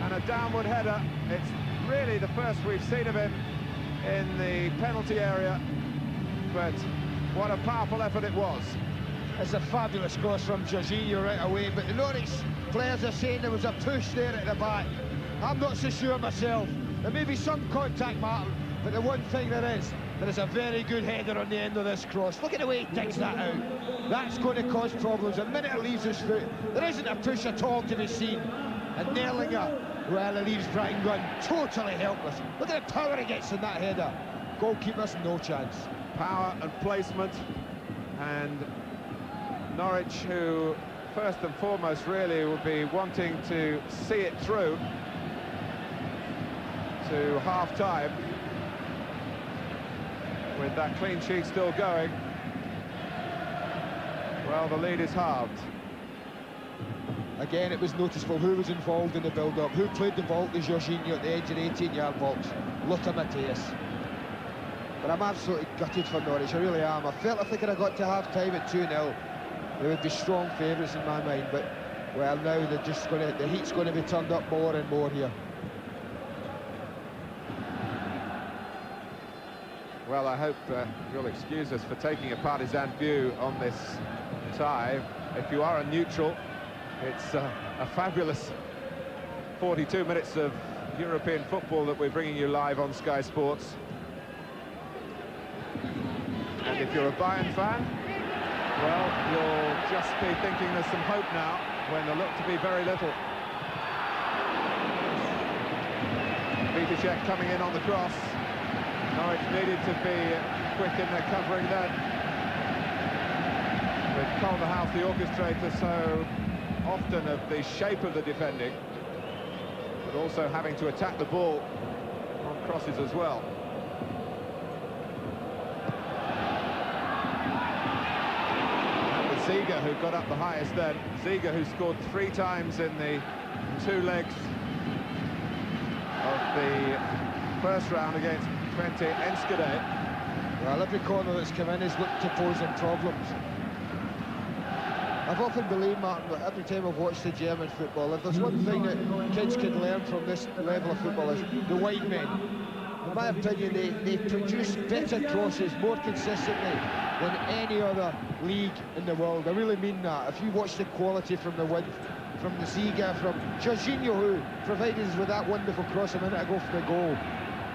and a downward header. It's really the first we've seen of him in the penalty area, but what a powerful effort it was. It's a fabulous cross from Jorginho right away, but the Norwich players are saying there was a push there at the back. I'm not so sure myself. There may be some contact, Martin, but the one thing there is a very good header on the end of this cross. Look at the way he digs that out. That's going to cause problems. The minute it leaves his foot, there isn't a push at all to be seen. And Nellinger, well, it leaves Brian Gunn totally helpless. Look at the power he gets in that header. Goalkeeper's no chance. Power and placement, and Norwich, who first and foremost really will be wanting to see it through to half-time with that clean sheet still going. Well, the lead is halved. Again, it was noticeable who was involved in the build-up, who played the vault to Jorginho at the edge of the 18-yard box. Lothar Matthäus. But I'm absolutely gutted for Norwich, I really am. I felt if they could have got to half-time at 2-0, they would be strong favourites in my mind, but, well, now they're just going to, the heat's going to be turned up more and more here. Well, I hope you'll excuse us for taking a partisan view on this tie. If you are a neutral, it's a fabulous 42 minutes of European football that we're bringing you live on Sky Sports. And if you're a Bayern fan, well, you'll just be thinking there's some hope now when there look to be very little. Viticek coming in on the cross. Norwich needed to be quick in their covering then. With Culverhouse, the orchestrator, so often of the shape of the defending, but also having to attack the ball on crosses as well. And the Ziege who got up the highest then. Ziege who scored 3 times in the 2 legs of the first round against Twente Enschede. Well, every corner that's come in has looked to pose them problems. I've often believed, Martin, that every time I've watched the German football, if there's one thing that kids can learn from this level of football is the wide men. In my opinion, they produce better crosses more consistently than any other league in the world. I really mean that. If you watch the quality from the width, from the Ziege, from Jorginho, who provided us with that wonderful cross a minute ago for the goal,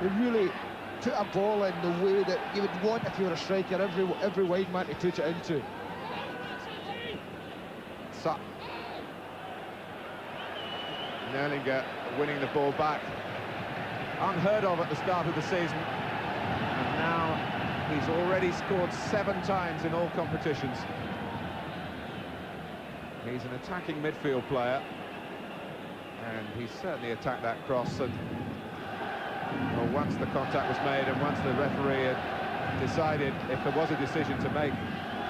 they really put a ball in the way that you would want if you were a striker, every wide man to put it into. Nerlinger winning the ball back. Unheard of at the start of the season. And now he's already scored 7 times in all competitions. He's an attacking midfield player. And he certainly attacked that cross. And well, once the contact was made and once the referee had decided if there was a decision to make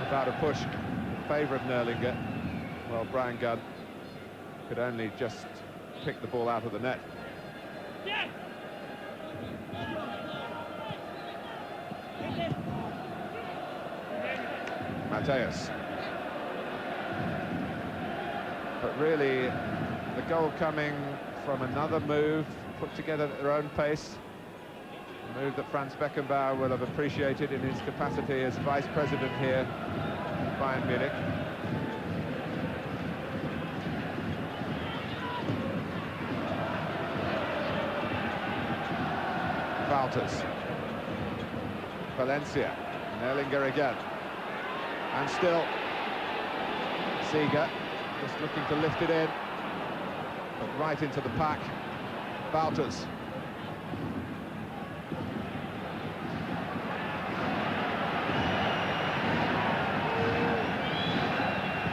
about a push in favour of Nerlinger, well, Brian Gunn could only just pick the ball out of the net. Mateus. But really, the goal coming from another move, put together at their own pace. A move that Franz Beckenbauer will have appreciated in his capacity as vice president here at Bayern Munich. Walters. Valencia. Nerlinger again. And still, Seeger just looking to lift it in, but right into the pack. Walters.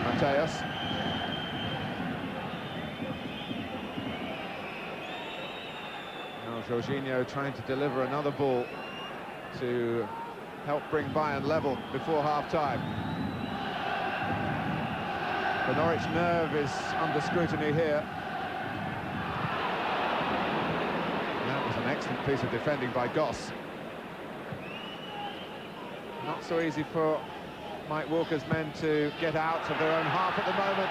Mateus. Now Jorginho trying to deliver another ball to help bring Bayern level before half-time. The Norwich nerve is under scrutiny here. That was an excellent piece of defending by Goss. Not so easy for Mike Walker's men to get out of their own half at the moment.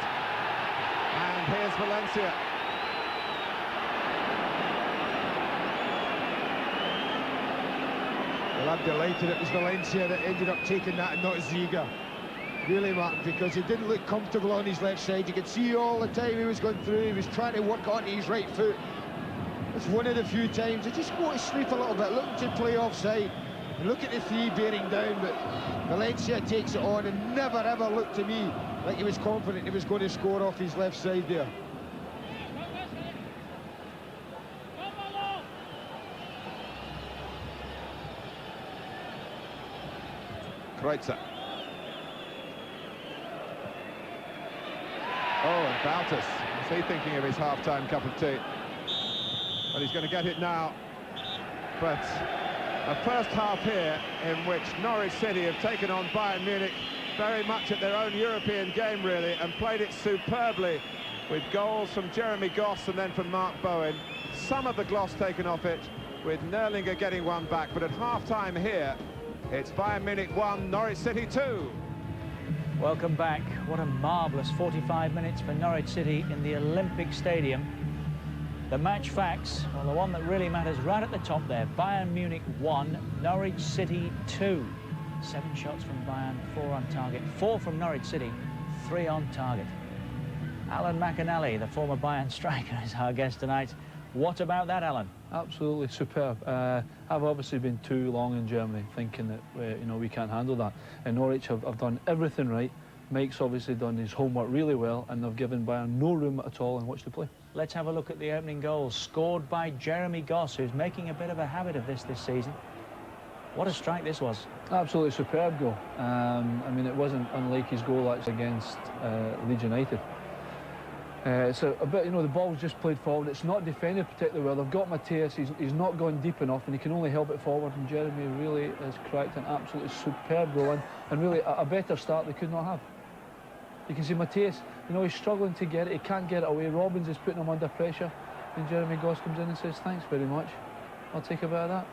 And here's Valencia. Well, I'm delighted it was Valencia that ended up taking that and not Ziga. Really, Martin, because he didn't look comfortable on his left side. You could see all the time he was going through. He was trying to work onto his right foot. It's one of the few times he just go to sleep a little bit, looking to play offside. Look at the 3 bearing down, but Valencia takes it on and never ever looked to me like he was confident he was going to score off his left side there. Kreutzer. Oh, and Baltus. Is he thinking of his half-time cup of tea? Well, he's going to get it now. But a first half here in which Norwich City have taken on Bayern Munich very much at their own European game, really, and played it superbly with goals from Jeremy Goss and then from Mark Bowen. Some of the gloss taken off it, with Nerlinger getting one back. But at half-time here, it's Bayern Munich 1, Norwich City 2. Welcome back. What a marvellous 45 minutes for Norwich City in the Olympiastadion. The match facts, well, the one that really matters right at the top there. Bayern Munich 1, Norwich City 2. 7 shots from Bayern, 4 on target. 4 from Norwich City, 3 on target. Alan McAnally, the former Bayern striker, is our guest tonight. What about that, Alan? Absolutely superb. I've obviously been too long in Germany thinking that we can't handle that. And Norwich have done everything right. Mike's obviously done his homework really well, and they've given Bayern no room at all in which to play. Let's have a look at the opening goal, scored by Jeremy Goss, who's making a bit of a habit of this season. What a strike this was. Absolutely superb goal. I mean, it wasn't unlike his goal actually against Leeds United. So a bit, the ball's just played forward. It's not defended particularly well. They've got Mateus. He's not gone deep enough, and he can only help it forward. And Jeremy really has cracked an absolutely superb goal, and really a better start they could not have. You can see Mateus, he's struggling to get it. He can't get it away. Robbins is putting him under pressure, and Jeremy Goss comes in and says, "Thanks very much. I'll take a bit of that."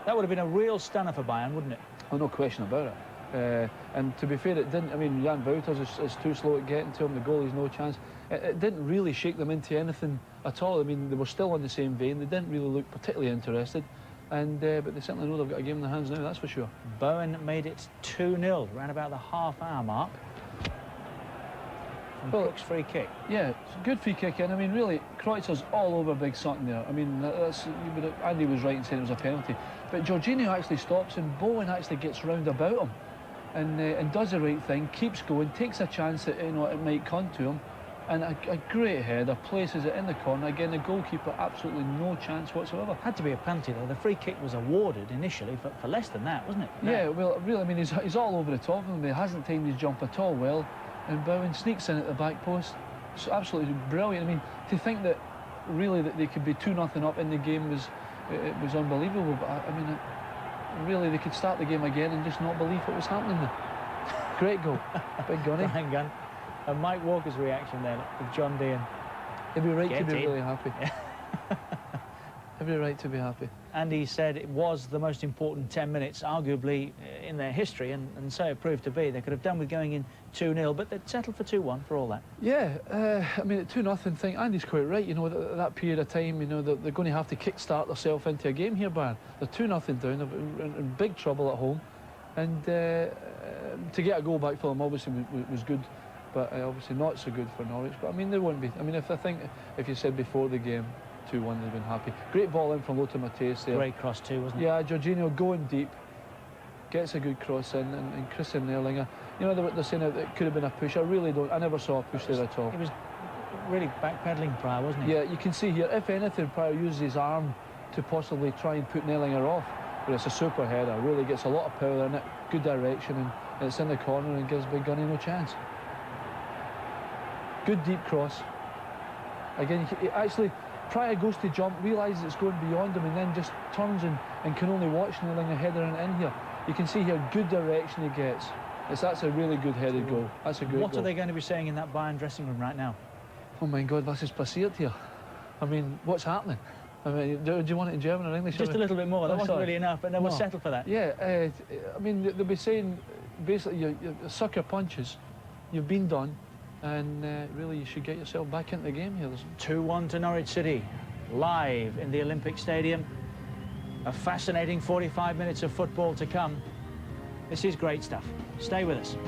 That would have been a real stunner for Bayern, wouldn't it? Oh, no question about it. And to be fair, it didn't. I mean, Jan Wouters is too slow at getting to him. The goalie's no chance. It didn't really shake them into anything at all. I mean, they were still on the same vein. They didn't really look particularly interested. And but they certainly know they've got a game in their hands now, that's for sure. Bowen made it 2-0, around about the half-hour mark. From Cook's free kick. Yeah, it's a good free kick, and I mean, really, Kreutzer's all over Big Sutton there. I mean, Andy was right in saying it was a penalty. But Jorginho actually stops, and Bowen actually gets round about him. And does the right thing, keeps going, takes a chance that it might come to him, And a great header, places it in the corner. Again, the goalkeeper, absolutely no chance whatsoever. Had to be a penalty, though. The free kick was awarded initially for less than that, wasn't it? Yeah, well, really, I mean, he's all over the top of him. He hasn't timed his jump at all well. And Bowen sneaks in at the back post. It's absolutely brilliant. I mean, to think that really that they could be 2-0 up in the game was unbelievable. But I mean, really, they could start the game again and just not believe what was happening there. Great goal. Big gunny. Fine gun. And Mike Walker's reaction then with John Dean. He'd be right to be really happy. Every right to be happy. And he said it was the most important 10 minutes, arguably, in their history, and so it proved to be. They could have done with going in 2-0, but they'd settled for 2-1 for all that. Yeah, I mean, the 2-0 thing, Andy's quite right. You know, that period of time, you know, they're going to have to kick-start themselves into a game here, Bayern. They're 2-0 down, they're in big trouble at home. And to get a goal back for them obviously was good, but obviously not so good for Norwich. But I mean, they won't be. I mean, if you said before the game 2-1, they'd have been happy. Great ball in from Lothar Matthäus there. Great cross too, wasn't it? Yeah, Jorginho going deep, gets a good cross in, and Christian Erlinger. You know, they're saying that it could have been a push. I never saw a push there at all. He was really backpedaling Pryor, wasn't he? Yeah, you can see here, if anything, Pryor uses his arm to possibly try and put Erlinger off. But it's a super header, really gets a lot of power in it, good direction, and it's in the corner and gives Big Gunny no chance. Good deep cross. Again, actually, Pryor goes to jump, realises it's going beyond him, and then just turns and can only watch Erlinger header in here. You can see here, good direction he gets. That's a really good headed goal. That's a great goal. What are they going to be saying in that Bayern dressing room right now? Oh my God, was ist passiert here? I mean, what's happening? I mean, do you want it in German or English? Just a little bit more. That wasn't really enough, but then we'll settle for that. Yeah, I mean, they'll be saying, basically, you sucker punches, you've been done, and really you should get yourself back into the game here. 2-1 to Norwich City, live in the Olympic Stadium. A fascinating 45 minutes of football to come. This is great stuff. Stay with us.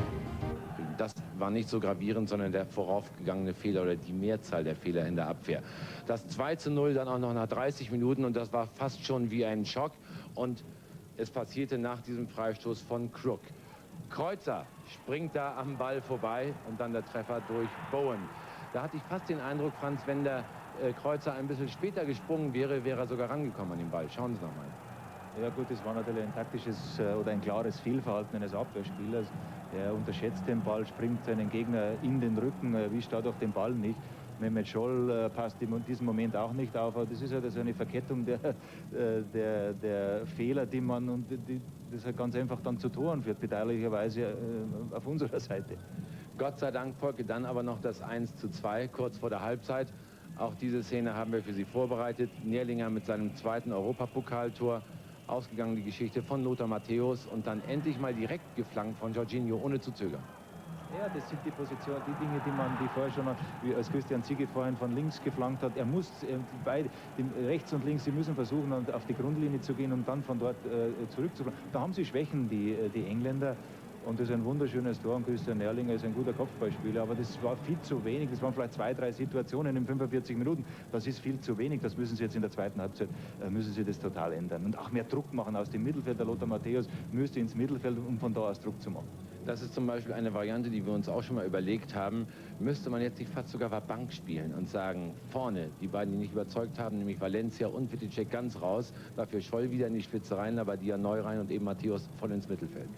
Das war nicht so gravierend, sondern der voraufgegangene Fehler oder die Mehrzahl der Fehler in der Abwehr. Das 2:0 dann auch noch nach 30 Minuten und das war fast schon wie ein Schock. Und es passierte nach diesem Freistoß von Crook. Kreuzer springt da am Ball vorbei und dann der Treffer durch Bowen. Da hatte ich fast den Eindruck, Franz, wenn der Kreuzer ein bisschen später gesprungen wäre, wäre er sogar rangekommen an den Ball. Schauen Sie noch mal. Ja gut, das war natürlich ein taktisches oder ein klares Fehlverhalten eines Abwehrspielers. Er unterschätzt den Ball, springt seinen Gegner in den Rücken, erwischt dadurch den Ball nicht. Mehmet Scholl passt in diesem Moment auch nicht auf, aber das ist halt so eine Verkettung der Fehler, die man, und das halt ganz einfach dann zu Toren führt, bedauerlicherweise auf unserer Seite. Gott sei Dank folgte dann aber noch das 1:2 kurz vor der Halbzeit. Auch diese Szene haben wir für Sie vorbereitet. Nerlinger mit seinem zweiten Europapokaltor. Ausgegangen die Geschichte von Lothar Matthäus und dann endlich mal direkt geflankt von Jorginho, ohne zu zögern. Ja, das sind die Positionen, die Dinge, die vorher schon, wie als Christian Ziege vorhin von links geflankt hat. Er muss, beide, rechts und links, sie müssen versuchen, auf die Grundlinie zu gehen, um dann von dort zurückzuflanken. Da haben sie Schwächen, die Engländer. Und das ist ein wunderschönes Tor, und Christian Erlinger ist ein guter Kopfballspieler, aber das war viel zu wenig. Das waren vielleicht 2, 3 Situationen in 45 Minuten. Das ist viel zu wenig. Das müssen sie jetzt in der zweiten Halbzeit, müssen sie das total ändern. Und auch mehr Druck machen aus dem Mittelfeld. Der Lothar Matthäus müsste ins Mittelfeld, um von da aus Druck zu machen. Das ist zum Beispiel eine Variante, die wir uns auch schon mal überlegt haben. Müsste man jetzt nicht fast sogar Bank spielen und sagen, vorne, die beiden, die nicht überzeugt haben, nämlich Valencia und Wittecek ganz raus, dafür Scholl wieder in die Spitze rein, aber die ja neu rein und eben Matthäus voll ins Mittelfeld.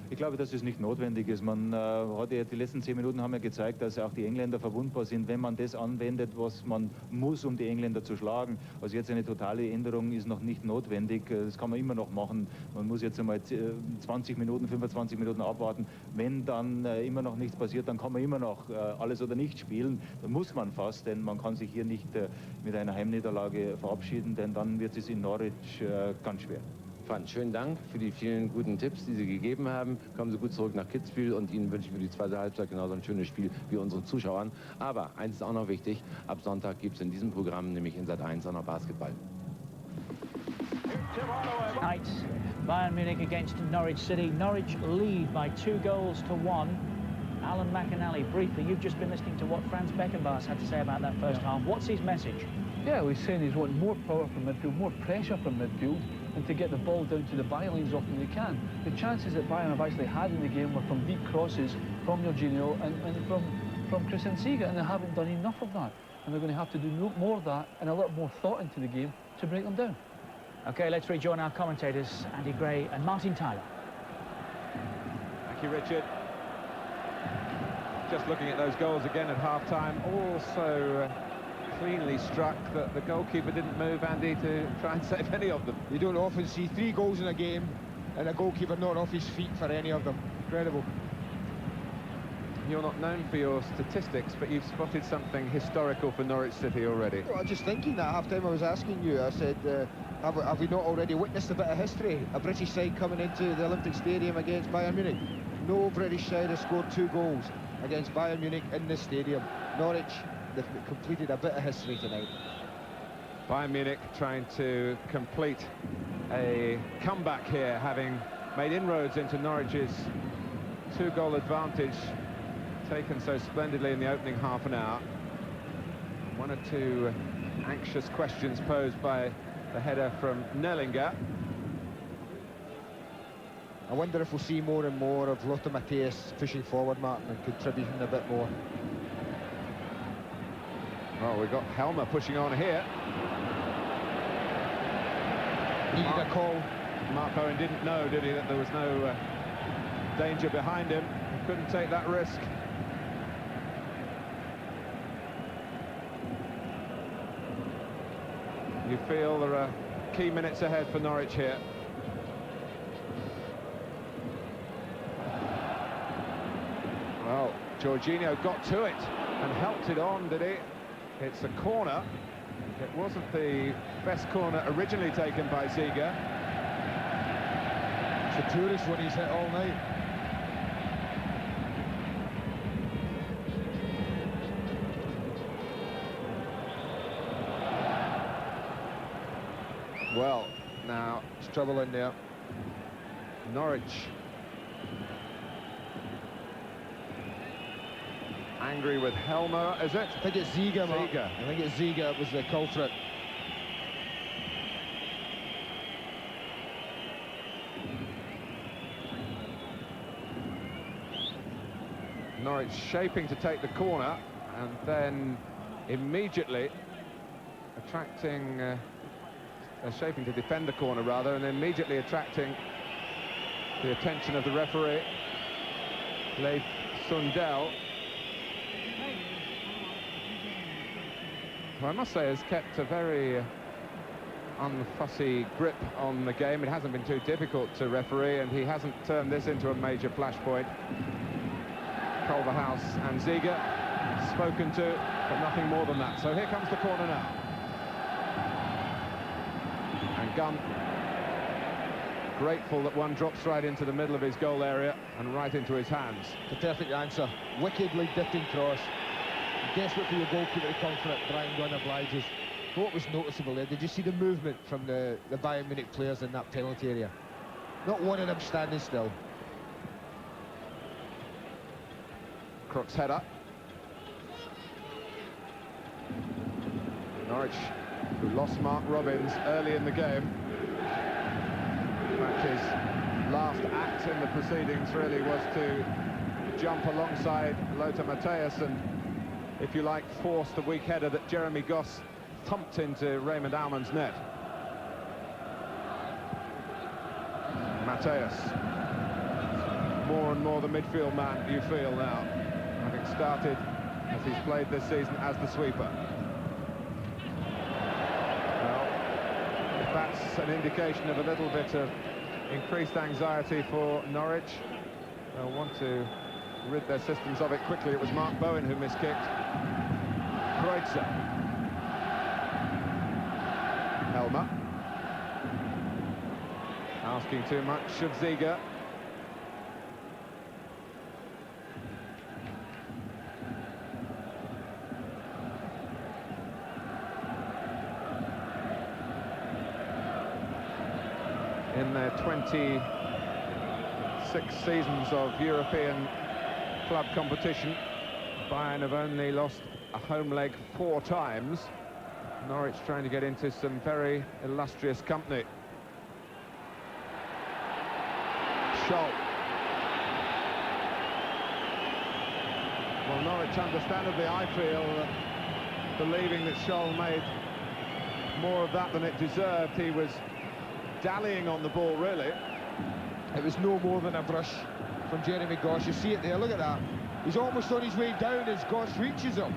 Ich glaube, dass es nicht notwendig ist. Man hat ja, die letzten 10 Minuten haben ja gezeigt, dass auch die Engländer verwundbar sind, wenn man das anwendet, was man muss, um die Engländer zu schlagen. Also jetzt eine totale Änderung ist noch nicht notwendig. Das kann man immer noch machen. Man muss jetzt einmal 20 Minuten, 25 Minuten abwarten. Wenn dann immer noch nichts passiert, dann kann man immer noch alles oder nichts spielen. Dann muss man fast, denn man kann sich hier nicht mit einer Heimniederlage verabschieden, denn dann wird es in Norwich ganz schwer. Franz, schönen Dank für die vielen guten Tipps, die Sie gegeben haben. Kommen Sie gut zurück nach Kitzbühel und Ihnen wünsche ich für die zweite Halbzeit genauso ein schönes Spiel wie unseren Zuschauern. Aber eins ist auch noch wichtig, ab Sonntag gibt es in diesem Programm, nämlich in Sat.1, auch noch Basketball. Tonight, Bayern Munich against Norwich City. Norwich lead by 2-1. Alan McAnally, briefly, you've just been listening to what Franz Beckenbauer had to say about that first half. What's his message? Yeah, well, he's saying he's wanting more power from midfield, more pressure from midfield, and to get the ball down to the bylines as often as they can. The chances that Bayern have actually had in the game were from deep crosses from Jorginho and from from Christian Ziege, and they haven't done enough of that. And they're going to have to do more of that and a lot more thought into the game to break them down. OK, let's rejoin our commentators, Andy Gray and Martin Tyler. Thank you, Richard. Just looking at those goals again at half-time, also cleanly struck that the goalkeeper didn't move, Andy, to try and save any of them. You don't often see 3 goals in a game and a goalkeeper not off his feet for any of them. Incredible. You're not known for your statistics, but you've spotted something historical for Norwich City already. Well, I was just thinking that half-time I was asking you, I said, have we not already witnessed a bit of history? A British side coming into the Olympic Stadium against Bayern Munich. No British side has scored 2 goals against Bayern Munich in this stadium. Norwich, they've completed a bit of history tonight. Bayern Munich trying to complete a comeback here, having made inroads into Norwich's 2-goal advantage, taken so splendidly in the opening half an hour. 1 or 2 anxious questions posed by the header from Nellinger. I wonder if we'll see more and more of Lothar Matthäus pushing forward, Martin, and contributing a bit more. Oh, we've got Helmer pushing on here. Needed a call. Mark Bowen didn't know, did he, that there was no danger behind him. He couldn't take that risk. You feel there are key minutes ahead for Norwich here. Well, Jorginho got to it and helped it on, did he? It's a corner. It wasn't the best corner originally taken by Ziege. It's a tourist one he's hit all night. Well, now There's trouble in there. Norwich angry with Helmer, is it? I think it's Ziege, Mark. Ziege. I think it's Ziege that was the culprit. Norwich shaping to take the corner and then immediately attracting, shaping to defend the corner rather, and immediately attracting the attention of the referee, Leif Sundell, who I must say has kept a very unfussy grip on the game. It hasn't been too difficult to referee, and he hasn't turned this into a major flashpoint. Culverhouse and Ziege spoken to, but nothing more than that. So here comes the corner now. And Gunn, grateful that one drops right into the middle of his goal area and right into his hands. The perfect answer. Wickedly dipping cross. Desperate for your goalkeeper to come for it. Brian Gunn obliges. What was noticeable there? Did you see the movement from the Bayern Munich players in that penalty area? Not one of them standing still. Crook's header. Norwich, who lost Mark Robbins early in the game. In fact, his last act in the proceedings really was to jump alongside Lothar Matthäus and, if you like, force the weak header that Jeremy Goss thumped into Raymond Aumann's net. Matthäus, more and more the midfield man, you feel now, having started, as he's played this season, as the sweeper. Well, if that's an indication of a little bit of increased anxiety for Norwich, they'll want to rid their systems of it quickly. It was Mark Bowen who miskicked. Kreutzer. Helmer. Asking too much of Ziege. In their 26 seasons of European club competition, Bayern have only lost a home leg 4 times. Norwich trying to get into some very illustrious company. Scholl. Well, Norwich, understandably, I feel, believing that Scholl made more of that than it deserved. He was dallying on the ball, really. It was no more than a brush from Jeremy Goss. You see it there, look at that. He's almost on his way down as Goss reaches him.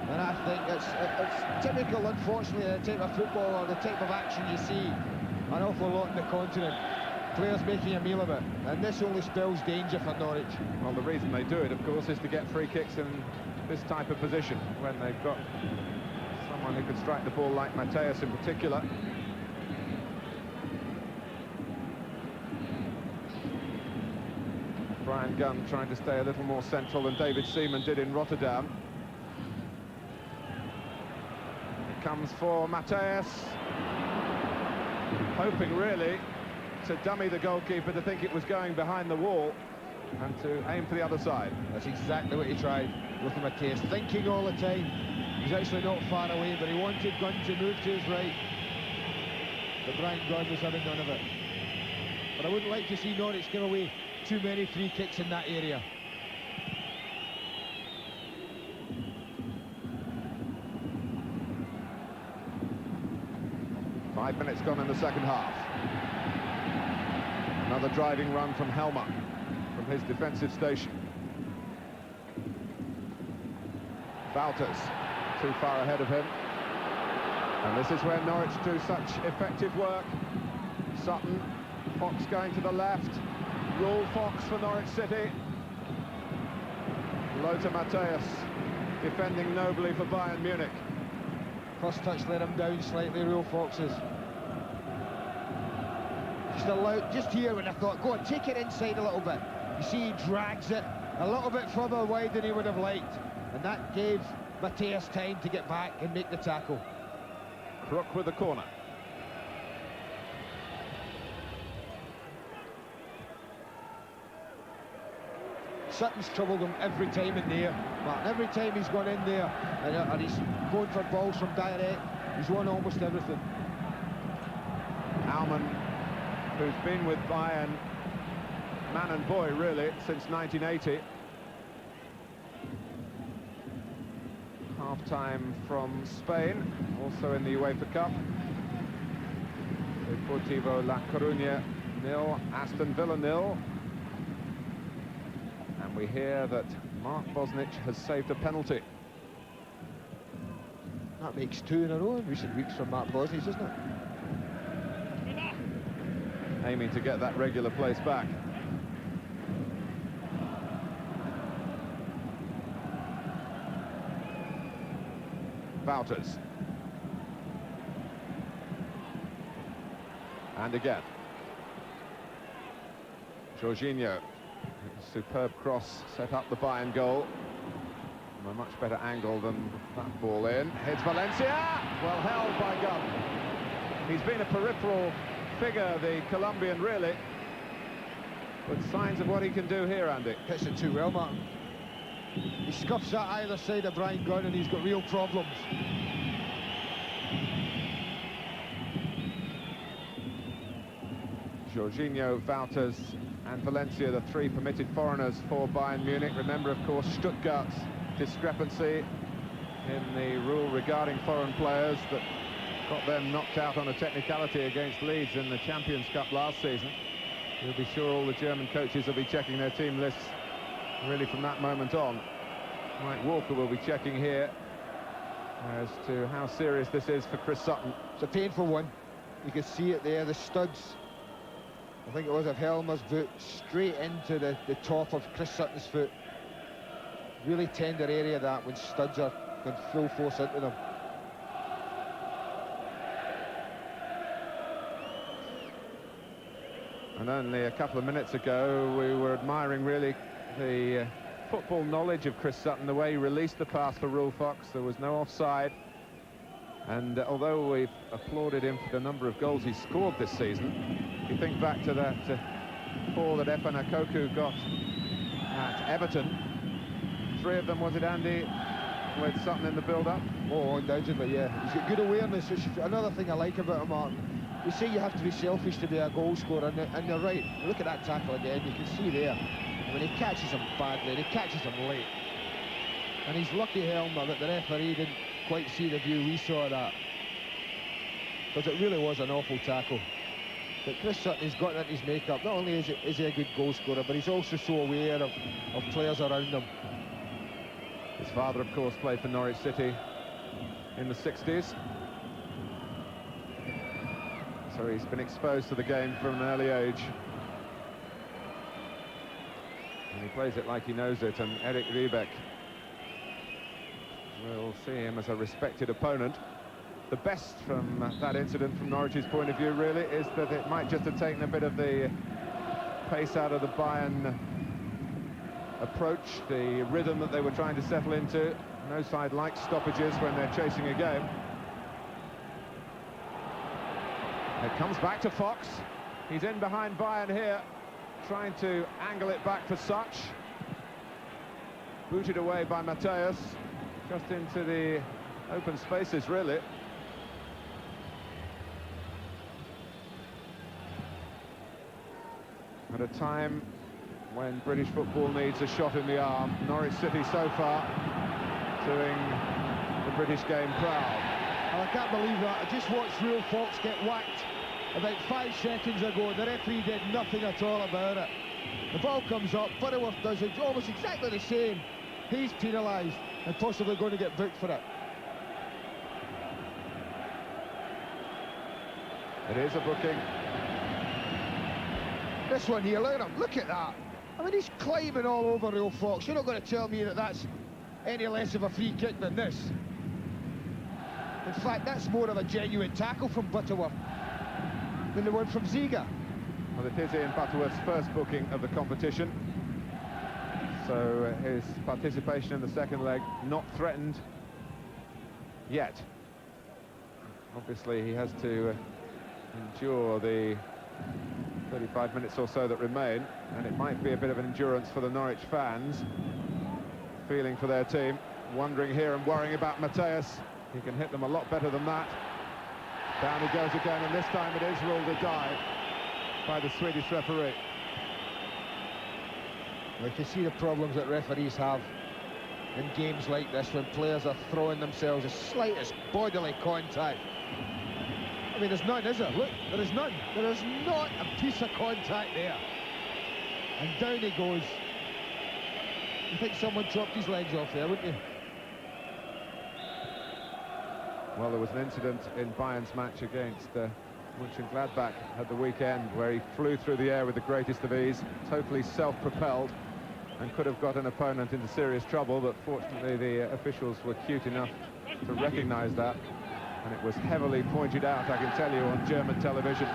And I think it's typical, unfortunately, the type of football or the type of action you see an awful lot in the continent. Players making a meal of it, and this only spells danger for Norwich. Well, the reason they do it, of course, is to get free kicks in this type of position, when they've got someone who can strike the ball like Mateus in particular. Brian Gunn trying to stay a little more central than David Seaman did in Rotterdam. It comes for Mateus, hoping really to dummy the goalkeeper, to think it was going behind the wall and to aim for the other side. That's exactly what he tried with Mateus, thinking all the time. He's actually not far away, but he wanted Gunn to move to his right. But Brian Gunn was having none of it. But I wouldn't like to see Norwich give away too many free kicks in that area. Five minutes gone in the second half. Another driving run from Helmer from his defensive station. Wouters too far ahead of him. And this is where Norwich do such effective work. Sutton, Fox going to the left. Rule Fox for Norwich City. Lothar Matthäus defending nobly for Bayern Munich. First touch let him down slightly, Rule Fox's. Just here when I thought, go on, take it inside a little bit. You see he drags it a little bit further wide than he would have liked. And that gave Matthäus time to get back and make the tackle. Crook with the corner. Sutton's troubled him every time in there, Martin. Every time he's gone in there and he's going for balls from direct, he's won almost everything. Aumann, who's been with Bayern, man and boy really, since 1980. Half-time from Spain, also in the UEFA Cup. Deportivo La Coruña 0, Aston Villa 0. And we hear that Mark Bosnich has saved a penalty. That makes 2 in a row in recent weeks from Mark Bosnich, doesn't it? Aiming to get that regular place back. Wouters. And again. Jorginho. Superb cross, set up the Bayern goal. From a much better angle than that ball in. Here's Valencia! Well held by Gunn. He's been a peripheral figure, the Colombian, really. But signs of what he can do here, Andy. Hits it too well, Martin. He scuffs that either side of Brian Gunn and he's got real problems. Jorginho, Wouters and Valencia, the 3 permitted foreigners for Bayern Munich. Remember, of course, Stuttgart's discrepancy in the rule regarding foreign players that got them knocked out on a technicality against Leeds in the Champions Cup last season. You'll be sure all the German coaches will be checking their team lists really from that moment on. Mike Walker will be checking here as to how serious this is for Chris Sutton. It's a painful one. You can see it there, the studs, I think it was of Helmer's boot, straight into the top of Chris Sutton's foot. Really tender area that when studs are going full force into them. And only a couple of minutes ago we were admiring really the football knowledge of Chris Sutton, the way he released the pass for Rule Fox. There was no offside, and although we've applauded him for the number of goals he's scored this season, you think back to that 4 that Efe Nakoku got at Everton. 3 of them, was it, Andy, with Sutton in the build-up? Oh, undoubtedly, yeah. He's got good awareness, which is another thing I like about him, Martin. You say you have to be selfish to be a goal scorer, and you're right. Look at that tackle again, you can see there. I mean, he catches him badly, and he catches him late. And he's lucky, Helmer, that the referee didn't quite see the view we saw that. Because it really was an awful tackle. But Chris Sutton's got it in his makeup. Not only is he a good goal scorer, but he's also so aware of players around him. His father, of course, played for Norwich City in the 60s. So he's been exposed to the game from an early age. And he plays it like he knows it, and Erik Riebeck will see him as a respected opponent. The best from that incident from Norwich's point of view, really, is that it might just have taken a bit of the pace out of the Bayern approach, the rhythm that they were trying to settle into. No side likes stoppages when they're chasing a game. It comes back to Fox. He's in behind Bayern here, trying to angle it back for Such. Booted away by Matthäus, just into the open spaces, really. At a time when British football needs a shot in the arm, Norwich City so far doing the British game proud. I can't believe that. I just watched Real Fox get whacked about 5 seconds ago. The referee did nothing at all about it. The ball comes up, Butterworth does it almost exactly the same. He's penalised and possibly going to get booked for it. It is a booking. This one here, look at that. I mean, he's climbing all over Real Fox. You're not going to tell me that that's any less of a free kick than this. In fact, that's more of a genuine tackle from Butterworth than the one from Ziga. Well, it is Ian Butterworth's first booking of the competition. So his participation in the second leg not threatened yet. Obviously, he has to endure the 35 minutes or so that remain, and it might be a bit of an endurance for the Norwich fans, feeling for their team, wondering here and worrying about Matthäus. He can hit them a lot better than that. Down he goes again, and this time it is ruled a dive by the Swedish referee. We can see the problems that referees have in games like this when players are throwing themselves the slightest bodily contact. I mean, there's none, is there? Look, there is none. There is not a piece of contact there. And down he goes. You think someone chopped his legs off there, wouldn't you? Well, there was an incident in Bayern's match against Mönchengladbach at the weekend where he flew through the air with the greatest of ease, totally self-propelled, and could have got an opponent into serious trouble, but fortunately the officials were cute enough to recognise that. And it was heavily pointed out, I can tell you, on German television.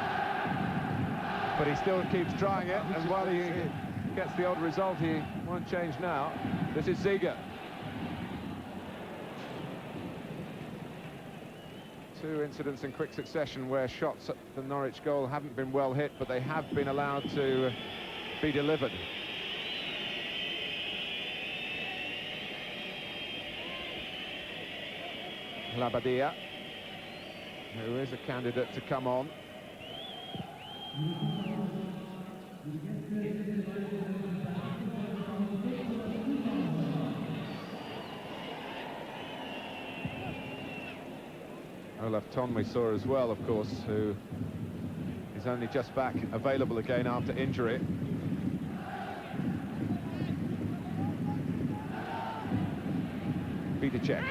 But he still keeps trying it, and while he gets the odd result, he won't change now. This is Ziga. 2 incidents in quick succession where shots at the Norwich goal haven't been well hit, but they have been allowed to be delivered. Labadia, who is a candidate to come on. Olaf Thon we saw as well, of course, who is only just back available again after injury. Vidicek.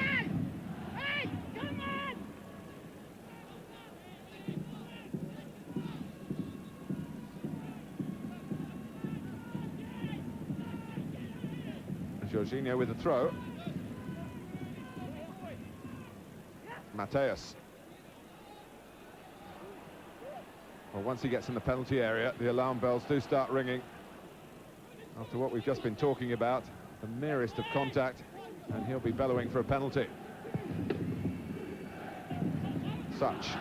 Jorginho with the throw. Matthäus. Well, once he gets in the penalty area, the alarm bells do start ringing. After what we've just been talking about, the merest of contact, and he'll be bellowing for a penalty. Sutton.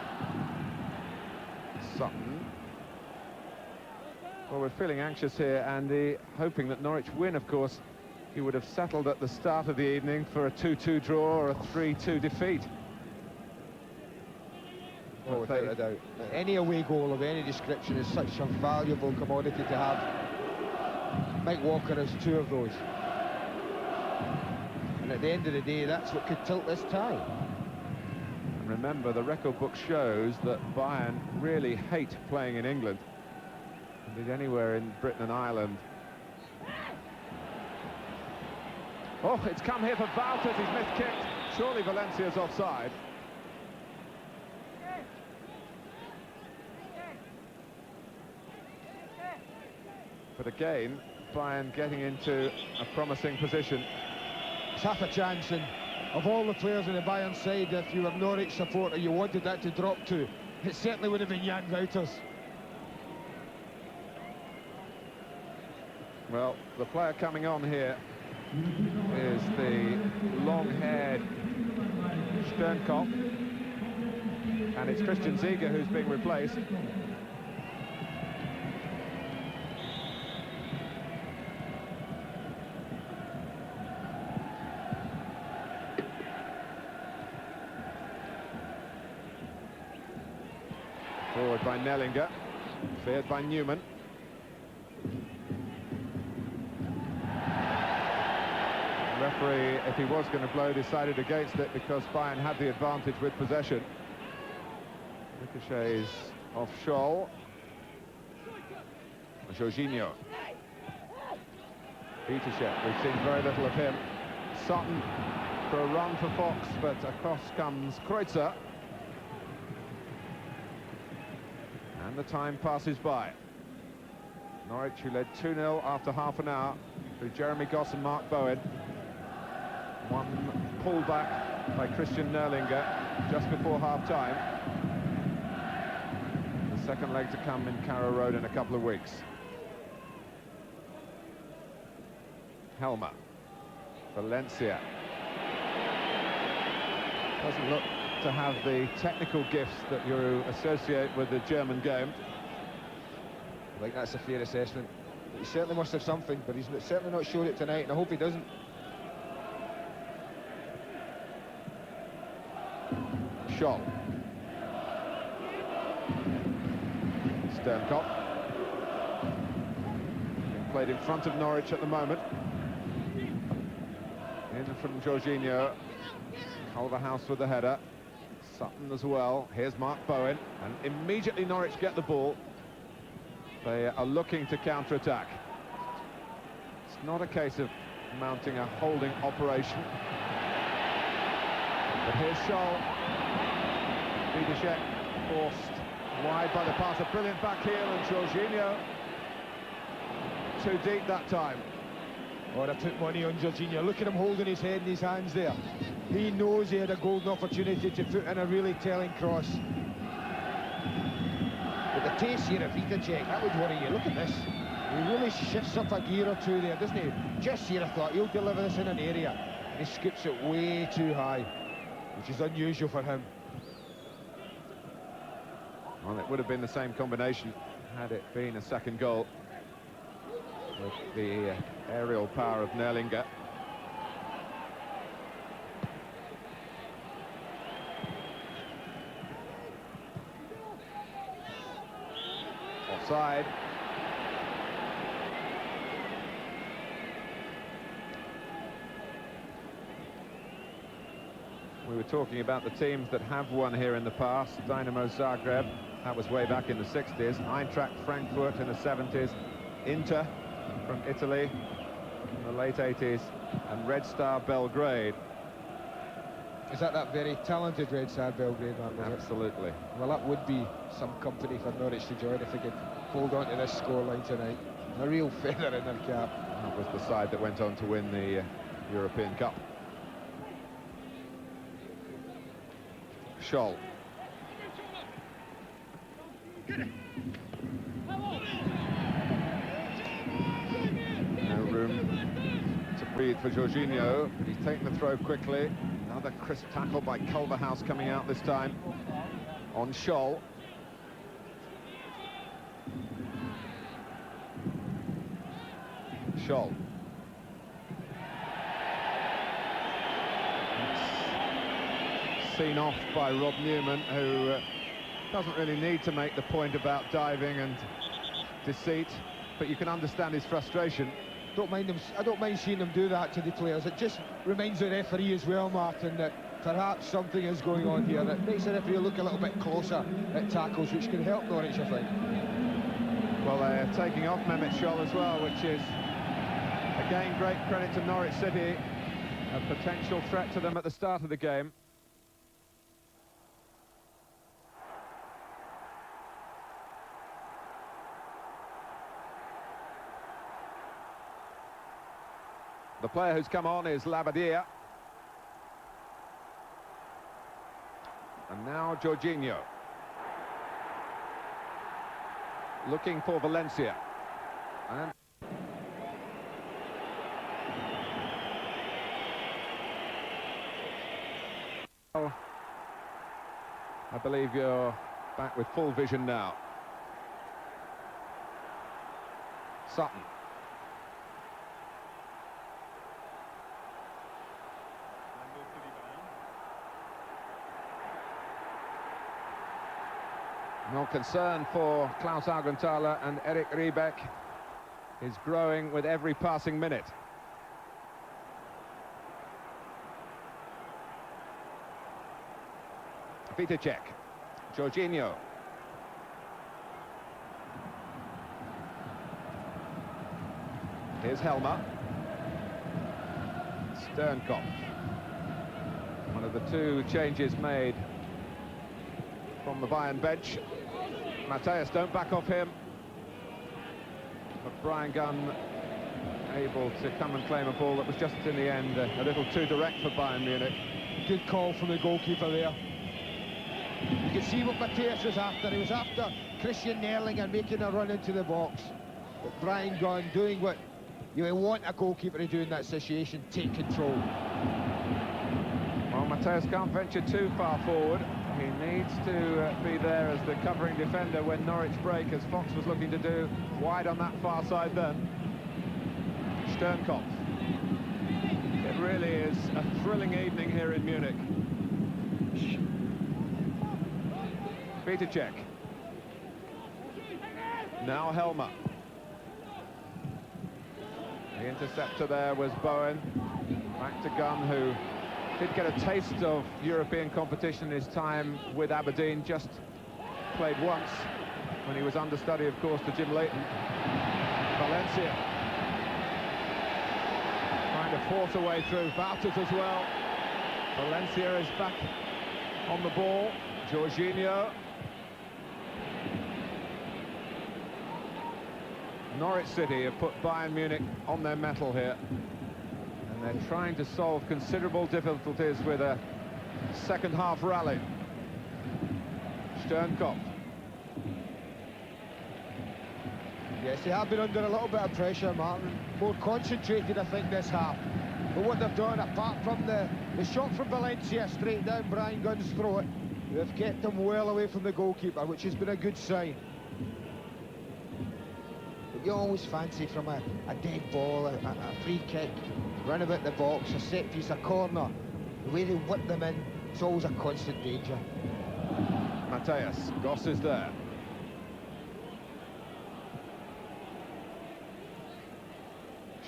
Well, we're feeling anxious here, Andy, hoping that Norwich win, of course. He would have settled at the start of the evening for a 2-2 draw or a 3-2 defeat. Oh, without a doubt. Any away goal of any description is such a valuable commodity to have. Mike Walker has 2 of those. And at the end of the day, that's what could tilt this tie. And remember, the record book shows that Bayern really hate playing in England. Indeed, anywhere in Britain and Ireland. Oh, it's come here for Wouters. He's missed-kicked. Surely Valencia's offside. But again, Bayern getting into a promising position. It's half a chance, and of all the players on the Bayern side, if you were a Norwich supporter, you wanted that to drop to, it certainly would have been Jan Wouters. Well, the player coming on here is the long-haired Sternkopf, and it's Christian Ziege who's being replaced. Forward by Nellinger, cleared by Newman. The referee, if he was going to blow, decided against it because Bayern had the advantage with possession. Ricochets off Scholl. Jorginho. Petershek, we've seen very little of him. Sutton for a run for Fox, but across comes Kreutzer. And the time passes by. Norwich, who led 2-0 after half an hour, through Jeremy Goss and Mark Bowen. One pulled back by Christian Nerlinger just before half-time. The second leg to come in Carrow Road in a couple of weeks. Helmer. Valencia. Doesn't look to have the technical gifts that you associate with the German game. I think that's a fair assessment. He certainly must have something, but he's certainly not showed it tonight, and I hope he doesn't. Scholl. Sternkopf. Being played in front of Norwich at the moment. In from Jorginho. Culverhouse with the header. Sutton as well. Here's Mark Bowen, and immediately Norwich get the ball. They are looking to counter-attack. It's not a case of mounting a holding operation. But here's Scholl. Petershek forced wide by the pass. A brilliant back heel, and Jorginho too deep that time. Oh, they put money on Jorginho. Look at him holding his head in his hands there. He knows he had a golden opportunity to put in a really telling cross. But the taste here of Petershek, that would worry you. Look at this. He really shifts up a gear or two there, doesn't he? Just here I thought he'll deliver this in an area. And he scoops it way too high, which is unusual for him. Well, it would have been the same combination had it been a second goal, with the aerial power of Nerlinger. Offside. We were talking about the teams that have won here in the past. Dynamo Zagreb, that was way back in the 60s. Eintracht Frankfurt in the 70s. Inter from Italy in the late 80s. And Red Star Belgrade. Is that very talented Red Star Belgrade, man? Absolutely. Well, that would be some company for Norwich to join if they could hold on to this scoreline tonight. A real feather in their cap. That was the side that went on to win the European Cup. Scholl. No room to breathe for Jorginho, but he's taken the throw quickly. Another crisp tackle by Culverhouse coming out this time on Scholl. Scholl. Seen off by Rob Newman, who doesn't really need to make the point about diving and deceit, but you can understand his frustration. I don't mind seeing them do that to the players. It just reminds the referee as well, Martin, that perhaps something is going on here. That makes the referee look a little bit closer at tackles, which can help Norwich, I think. Well, they're taking off Mehmet Scholl as well, which is, again, great credit to Norwich City. A potential threat to them at the start of the game. The player who's come on is Labadia. And now Jorginho. Looking for Valencia. And I believe you're back with full vision now. Sutton. No concern for Klaus Augenthaler, and Eric Riebeck is growing with every passing minute. Vitacek, Jorginho. Here's Helmer. Sternkopf. One of the two changes made from the Bayern bench. Matthias, don't back off him. But Brian Gunn able to come and claim a ball that was just in the end a little too direct for Bayern Munich. Good call from the goalkeeper there. You can see what Matthias was after. He was after Christian Nerlinger making a run into the box. But Brian Gunn doing what you want a goalkeeper to do in that situation, take control. Well, Matthias can't venture too far forward. He needs to be there as the covering defender when Norwich break, as Fox was looking to do, wide on that far side then. Sternkopf. It really is a thrilling evening here in Munich. Vitacek. Now Helmer. The interceptor there was Bowen. Back to Gunn, who did get a taste of European competition in his time with Aberdeen, just played once when he was understudy, of course, to Jim Leighton. Valencia trying to force a way through. Wouters as well. Valencia is back on the ball. Jorginho. Norwich City have put Bayern Munich on their mettle here. And they're trying to solve considerable difficulties with a second-half rally. Sternkopf. Yes, they have been under a little bit of pressure, Martin. More concentrated, I think, this half. But what they've done, apart from the shot from Valencia straight down Brian Gunn's throat, they've kept them well away from the goalkeeper, which has been a good sign. But you always fancy from a dead ball, a free kick, run about the box, a set piece, a corner, the way they whip them in, it's always a constant danger. Matthias, Goss is there.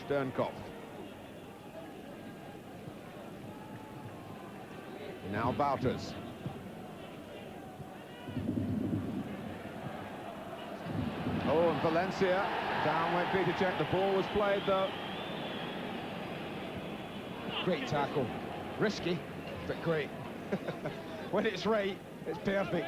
Sternkopf. Now Wouters. Oh, and Valencia. Down went Vitacek. The ball was played, though. Great tackle. Risky, but great. When it's right, it's perfect.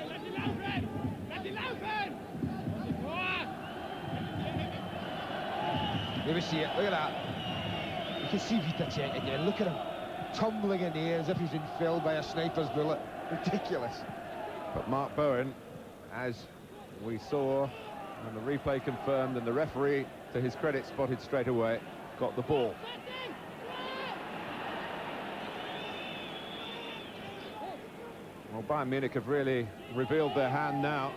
There we see it, look at that. You can see Vitacek again, look at him. Tumbling in the air as if he's been felled by a sniper's bullet. Ridiculous. But Mark Bowen, as we saw, and the replay confirmed, and the referee, to his credit, spotted straight away, got the ball. Well, Bayern Munich have really revealed their hand now,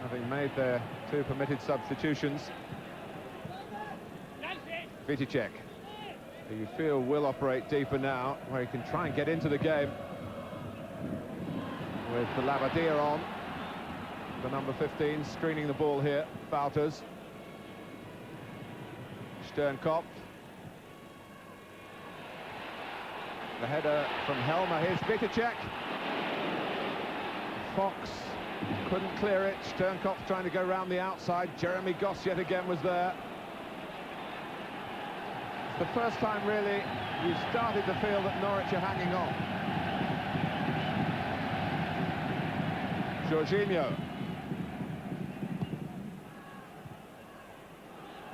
having made their two permitted substitutions. Vitacek, who you feel will operate deeper now, where he can try and get into the game. With the Labadia on, the number 15 screening the ball here. Wouters. Sternkopf. The header from Helmer. Here's Vitacek. Fox couldn't clear it. Sternkopf trying to go round the outside. Jeremy Goss yet again was there. It's the first time really you started to feel that Norwich are hanging on. Jorginho.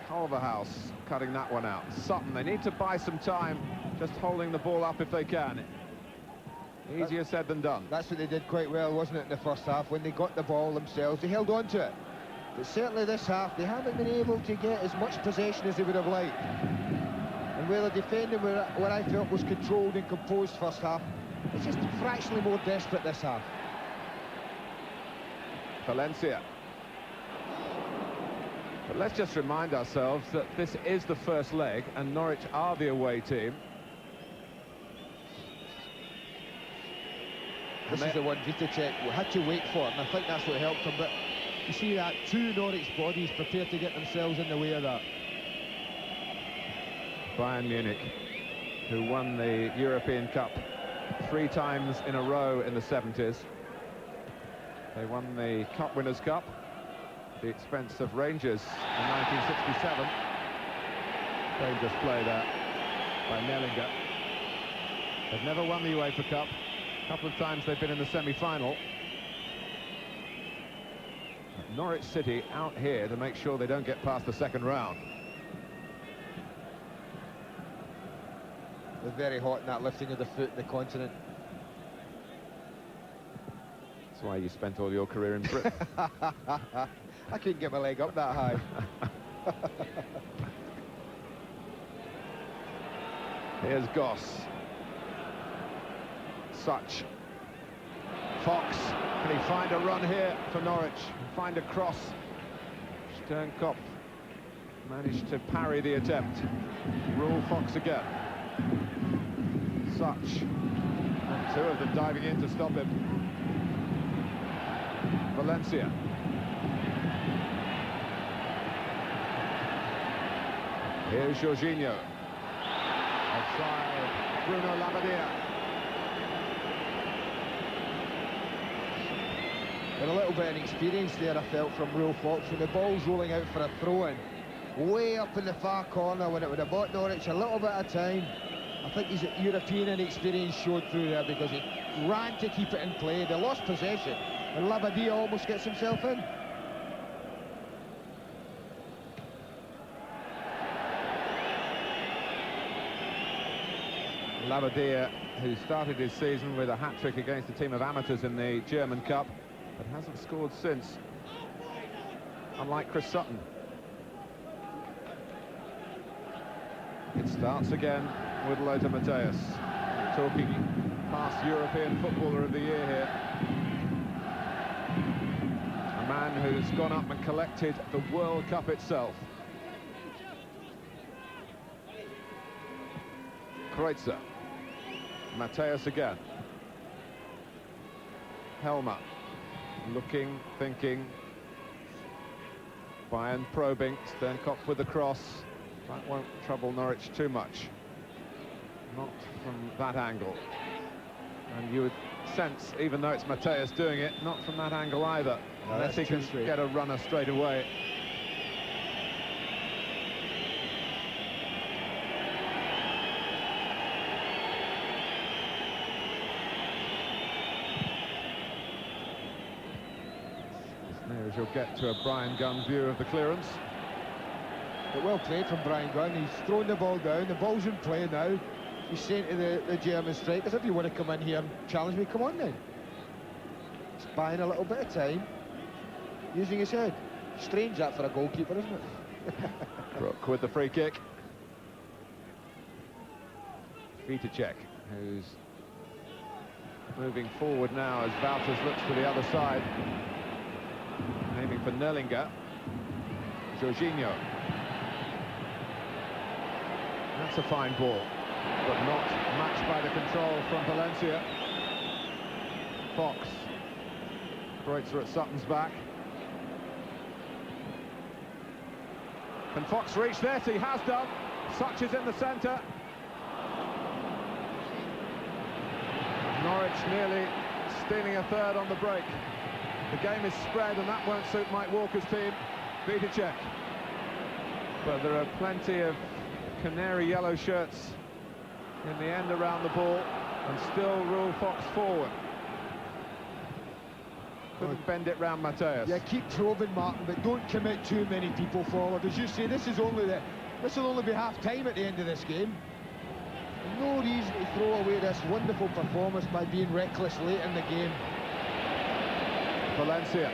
Culverhouse cutting that one out. Sutton, they need to buy some time just holding the ball up if they can. Easier said than done. That's what they did quite well, wasn't it, in the first half? When they got the ball themselves, they held on to it. But certainly this half, they haven't been able to get as much possession as they would have liked. And where the defending, what I felt was controlled and composed first half, it's just fractionally more desperate this half. Valencia. But let's just remind ourselves that this is the first leg and Norwich are the away team. This is the one Vitacek had to wait for, and I think that's what helped him. But you see that, two Norwich bodies prepared to get themselves in the way of that. Bayern Munich, who won the European Cup 3 times in a row in the 70s. They won the Cup Winners' Cup at the expense of Rangers in 1967. Dangerous play there by Nellinger. They've never won the UEFA Cup. A couple of times they've been in the semi-final. Norwich City out here to make sure they don't get past the second round. They're very hot in that lifting of the foot in the continent. That's why you spent all your career in Britain. I couldn't get my leg up that high. Here's Goss. Such. Fox. Can he find a run here for Norwich? Find a cross. Sternkopf managed to parry the attempt. Rule Fox again. Such. And 2 of them diving in to stop him. Valencia. Here's Jorginho. Offside. Bruno Labbadia. And a little bit of experience there, I felt, from Rule Fox when the ball's rolling out for a throw-in. Way up in the far corner when it would have bought Norwich a little bit of time. I think his European inexperience showed through there because he ran to keep it in play. They lost possession and Labbadia almost gets himself in. Labbadia, who started his season with a hat-trick against a team of amateurs in the German Cup, but hasn't scored since, unlike Chris Sutton. It starts again with Lothar Matthäus, talking past European Footballer of the Year here. A man who's gone up and collected the World Cup itself. Kreutzer. Matthäus again. Helmer. Looking, thinking. Bayern probing. Sternkopf with the cross. That won't trouble Norwich too much. Not from that angle. And you would sense, even though it's Matthäus doing it, not from that angle either. No, unless he can get a runner straight away. As near as you'll get to a Brian Gunn view of the clearance. But well played from Brian Gunn. He's thrown the ball down. The ball's in play now. He's saying to the German strikers, if you want to come in here and challenge me, come on then. He's buying a little bit of time, using his head. Strange that for a goalkeeper, isn't it? Brook with the free kick. Vitacek, who's moving forward now as Wouters looks to the other side. Aiming for Nellinger. Jorginho. That's a fine ball, but not matched by the control from Valencia. Fox. Kreutzer at Sutton's back. Can Fox reach this? He has done. Such is in the centre. Norwich nearly stealing a third on the break. The game is spread, and that won't suit Mike Walker's team. Viticek. But there are plenty of canary yellow shirts in the end around the ball, and still rule Fox forward. Couldn't bend it round Mateus. Yeah, keep probing, Martin, but don't commit too many people forward. As you say, this will only be half-time at the end of this game. No reason to throw away this wonderful performance by being reckless late in the game. Valencia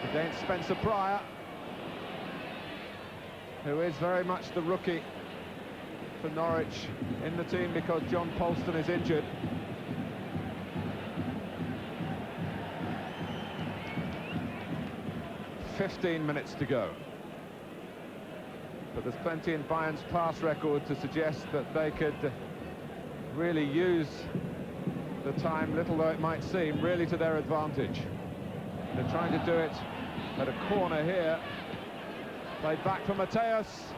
against Spencer Pryor, who is very much the rookie for Norwich in the team because John Polston is injured. "15 minutes to go." But there's plenty in Bayern's pass record to suggest that they could really use the time, little though it might seem, really to their advantage. They're trying to do it at a corner here. Played back for Mateus.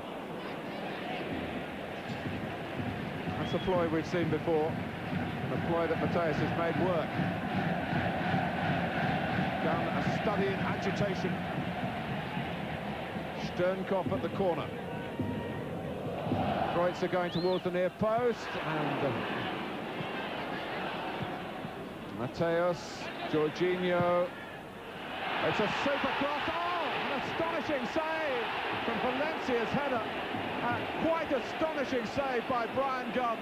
That's a ploy we've seen before, and a ploy that Mateus has made work. Down a study in agitation. Sternkopf at the corner. Kreutzer going towards the near post, and Mateus, Jorginho. It's a super cross. Oh, an astonishing save from Valencia's header. Quite astonishing save by Brian Gunn.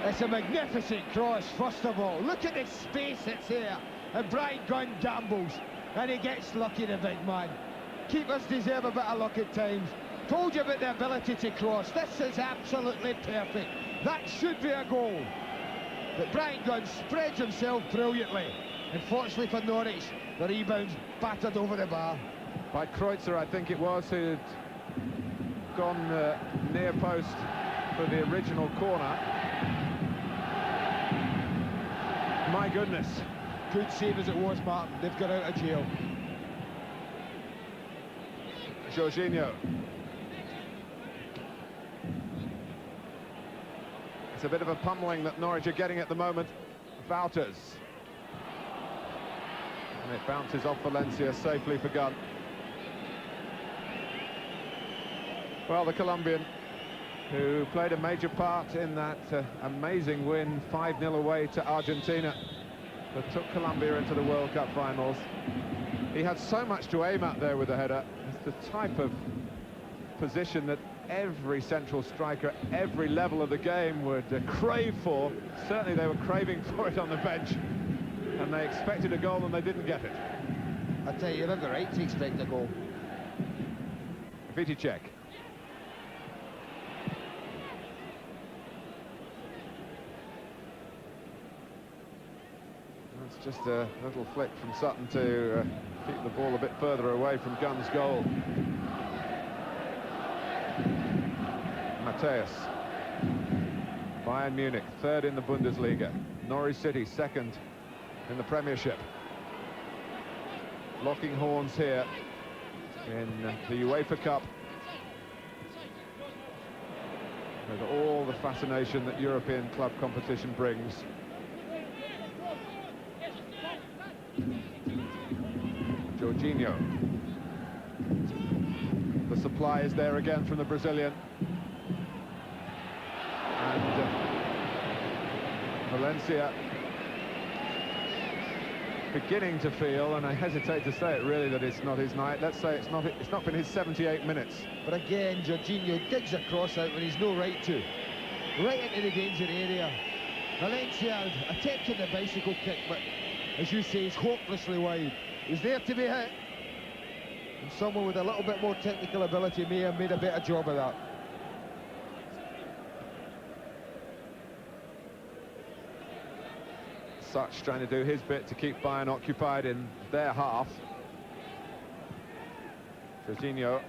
It's a magnificent cross, first of all. Look at the space that's there. And Brian Gunn gambles, and he gets lucky, the big man. Keepers deserve a bit of luck at times. Told you about the ability to cross. This is absolutely perfect. That should be a goal. But Brian Gunn spreads himself brilliantly. Unfortunately for Norwich, the rebound's battered over the bar. By Kreutzer, I think it was, who'd gone near post for the original corner. My goodness. Good save as it was, Martin. They've got out of jail. Jorginho. It's a bit of a pummeling that Norwich are getting at the moment. Wouters. And it bounces off Valencia safely for Gunn. Well, the Colombian, who played a major part in that amazing win 5-0 away to Argentina that took Colombia into the World Cup finals. He had so much to aim at there with the header. It's the type of position that every central striker, every level of the game would crave for. Certainly they were craving for it on the bench, and they expected a goal and they didn't get it. I tell you, you have the right to expect a goal. Viticek. It's just a little flick from Sutton to keep the ball a bit further away from Gunn's goal. Mateus. Bayern Munich, third in the Bundesliga. Norwich City, second in the Premiership. Locking horns here in the UEFA Cup, with all the fascination that European club competition brings. Jorginho. The supply is there again from the Brazilian. And Valencia beginning to feel, and I hesitate to say it really, that it's not his night. Let's say it's not been his 78 minutes. But again, Jorginho digs a cross out when he's no right to. Right into the danger area. Valencia attempting the bicycle kick, but as you say, he's hopelessly wide. He's there to be hit. And someone with a little bit more technical ability may have made a better job of that. Such trying to do his bit to keep Bayern occupied in their half. Jorginho.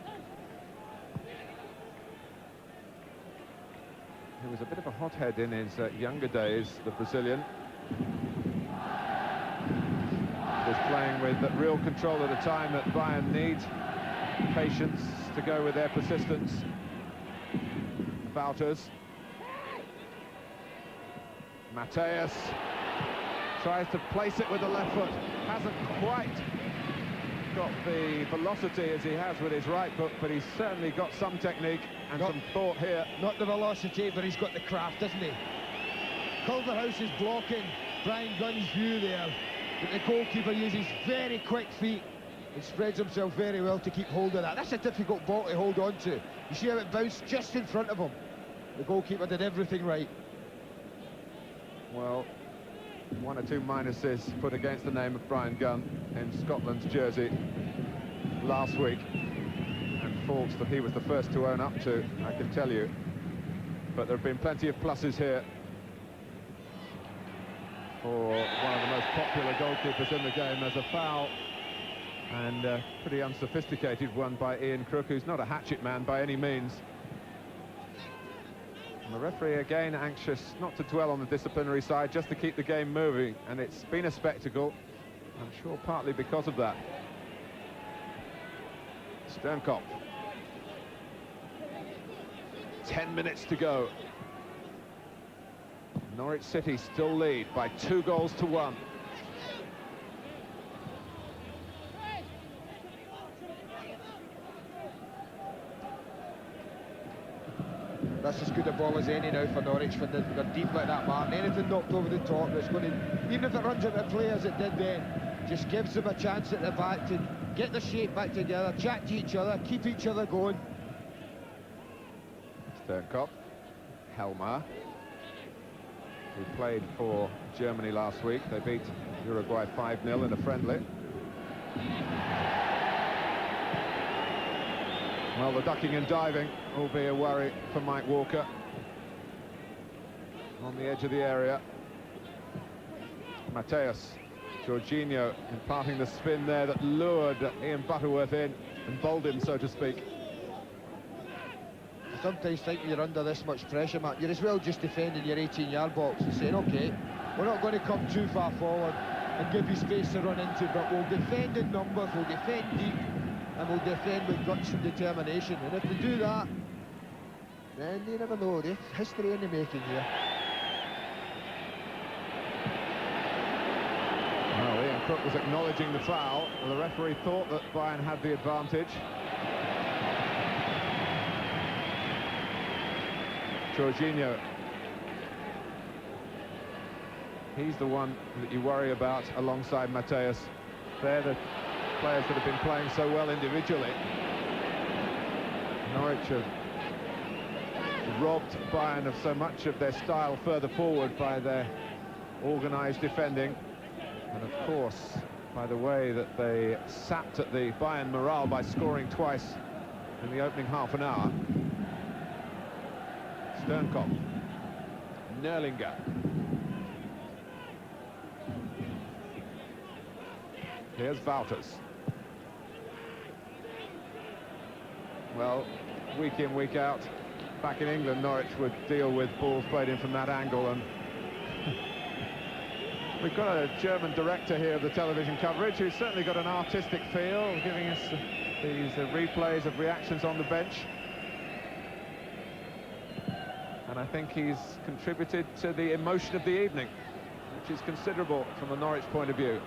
He was a bit of a hothead in his younger days, the Brazilian. Was playing with real control at a time that Bayern need. Patience to go with their persistence. Wouters. Mateus tries to place it with the left foot, hasn't quite got the velocity as he has with his right foot, but he's certainly got some technique and some thought here. Not the velocity, but he's got the craft, doesn't he? Culverhouse is blocking Brian Gunn's view there, but the goalkeeper uses very quick feet and spreads himself very well to keep hold of that. That's a difficult ball to hold on to. You see how it bounced just in front of him. The goalkeeper did everything right. Well, 1 or 2 minuses put against the name of Brian Gunn in Scotland's jersey last week, and faults that he was the first to own up to, I can tell you. But there have been plenty of pluses here for one of the most popular goalkeepers in the game. There's a foul, and a pretty unsophisticated one by Ian Crook, who's not a hatchet man by any means. And the referee again anxious not to dwell on the disciplinary side, just to keep the game moving, and it's been a spectacle, I'm sure partly because of that. Sternkopf. 10 minutes to go. Norwich City still lead by 2 goals to 1. That's as good a ball as any now for Norwich when they're deep like that, Martin. Anything knocked over the top that's going to, even if it runs out of play as it did then, just gives them a chance at the back to get the shape back together, chat to each other, keep each other going. Sternkopf, Helmer, who played for Germany last week. They beat Uruguay 5-0 in a friendly. Well, the ducking and diving will be a worry for Mike Walker. On the edge of the area. Mateus, Jorginho imparting the spin there that lured Ian Butterworth in and bowled him, so to speak. I sometimes think you're under this much pressure, Matt, you're as well just defending your 18-yard box and saying, OK, we're not going to come too far forward and give you space to run into, but we'll defend in numbers, we'll defend deep, and we'll defend with guts and determination. And if they do that, then you never know, there's history in the making here. Well, Ian Crook was acknowledging the foul. Well, the referee thought that Bayern had the advantage. Jorginho. He's the one that you worry about alongside Mateus. They're the players that have been playing so well individually. Norwich have robbed Bayern of so much of their style further forward by their organised defending, and of course by the way that they sapped at the Bayern morale by scoring twice in the opening half an hour. Sternkopf, Nerlinger. Here's Wouters. Well, week in, week out, back in England, Norwich would deal with balls played in from that angle, and we've got a German director here of the television coverage who's certainly got an artistic feel, giving us these replays of reactions on the bench. And I think he's contributed to the emotion of the evening, which is considerable from the Norwich point of view.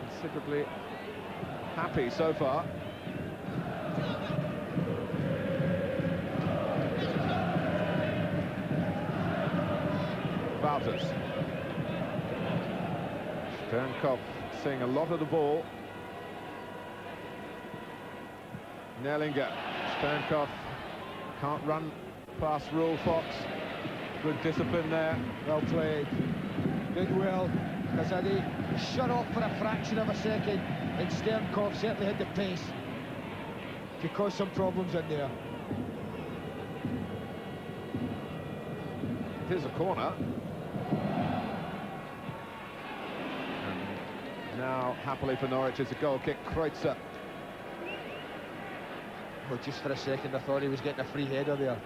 Considerably happy so far. Wouters. Sternkopf seeing a lot of the ball. Nerlinger. Sternkopf can't run past Rule Fox. Good discipline there. Well played. Did well. Kazadi shut off for a fraction of a second, and Sternkopf certainly had the pace to cause some problems in there. Here's a corner. And now, happily for Norwich, it's a goal kick. Kreutzer. Well, just for a second I thought he was getting a free header there.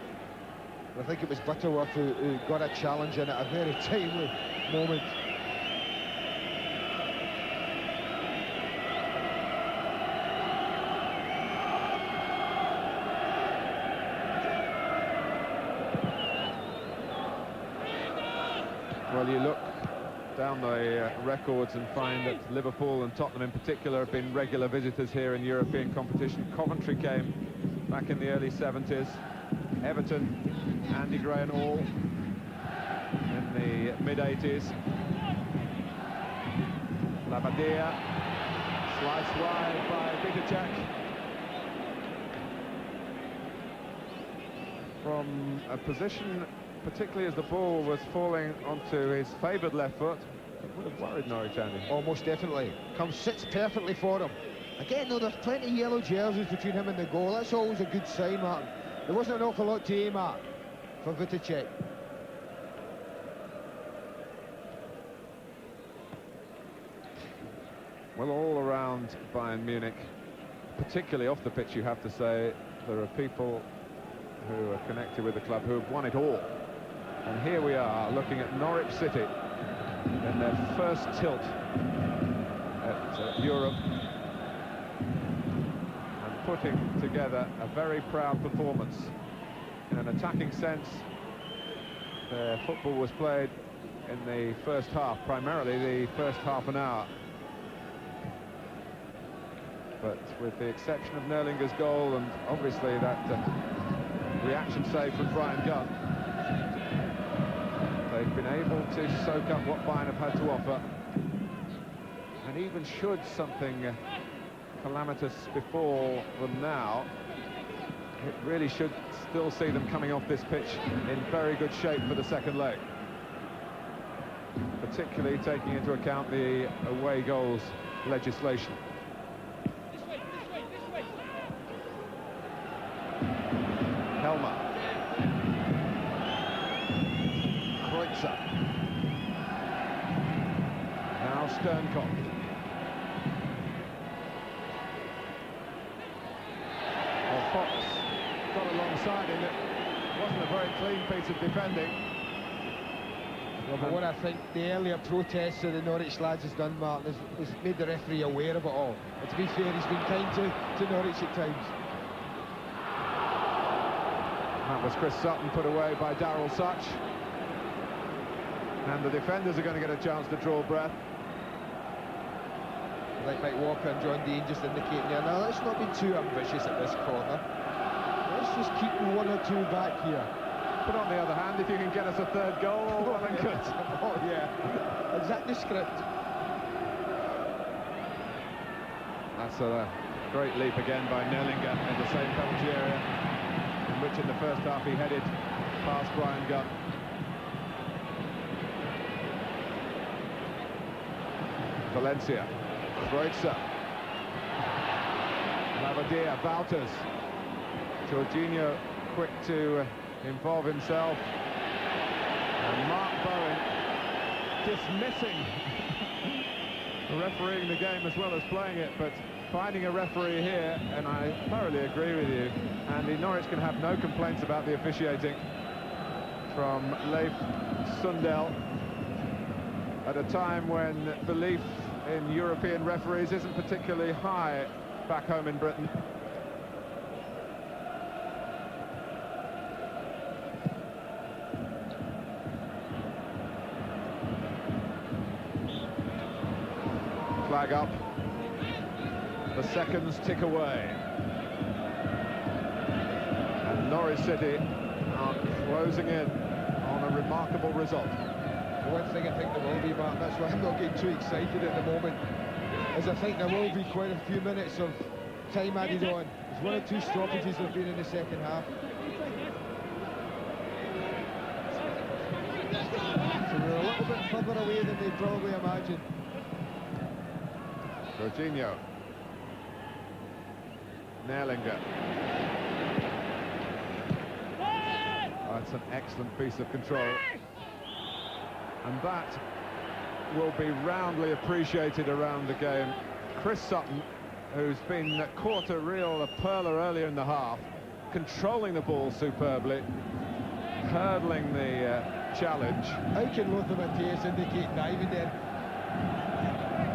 I think it was Butterworth who got a challenge in at a very timely moment. Well, you look down the records and find that Liverpool and Tottenham in particular have been regular visitors here in European competition. Coventry came back in the early 70s. Everton, Andy Gray and all in the mid-80s. Labadia, sliced wide by Bitacek. From a position, particularly as the ball was falling onto his favoured left foot, it would have worried Norwich, Andy. Almost definitely. Sits perfectly for him. Again, though, there's plenty of yellow jerseys between him and the goal. That's always a good sign, Martin. There wasn't an awful lot to aim at for Bitacek. Well, all around Bayern Munich, particularly off the pitch, you have to say, there are people who are connected with the club who have won it all. And here we are looking at Norwich City in their first tilt at Europe, and putting together a very proud performance. In an attacking sense, their football was played in the first half, primarily the first half an hour. But with the exception of Nerlinger's goal and obviously that reaction save from Brian Gunn, they've been able to soak up what Bayern have had to offer. And even should something calamitous befall them now, it really should still see them coming off this pitch in very good shape for the second leg. Particularly taking into account the away goals legislation. Helmer. Kreutzer. Now Sternkopf. Well, Fox got alongside him. It wasn't a very clean piece of defending. Well, but what I think the earlier protests that the Norwich lads has done, Martin, has made the referee aware of it all. And to be fair, he's been kind to Norwich at times. That was Chris Sutton, put away by Darryl Such. And the defenders are going to get a chance to draw breath. Like Mike Walker and John Dean just indicating there. Now, let's not be too ambitious at this corner. Let's just keep one or two back here. But on the other hand, if you can get us a third goal, well and good. Oh, yeah. Is that the script? That's a great leap again by Nerlinger in the same penalty area, in which in the first half he headed past Brian Gunn. Valencia, Kreutzer, Labadia, Wouters, Jorginho quick to involve himself, and Mark Bowen dismissing refereeing the game as well as playing it, but finding a referee here, and I thoroughly agree with you, Andy. Norwich can have no complaints about the officiating from Leif Sundell at a time when belief in European referees isn't particularly high back home in Britain. Flag up. The seconds tick away. And Norwich City are closing in on a remarkable result. One thing I think there will be, Mark, that's why I'm not getting too excited at the moment, is I think there will be quite a few minutes of time added on. There's one or two stoppages that have been in the second half. So we're a little bit further away than they probably imagined. Jorginho. Nerlinger. Oh, that's an excellent piece of control. And that will be roundly appreciated around the game. Chris Sutton, who's been caught a real perler earlier in the half, controlling the ball superbly, hurdling the challenge. How can Lothar Matthäus indicate diving there?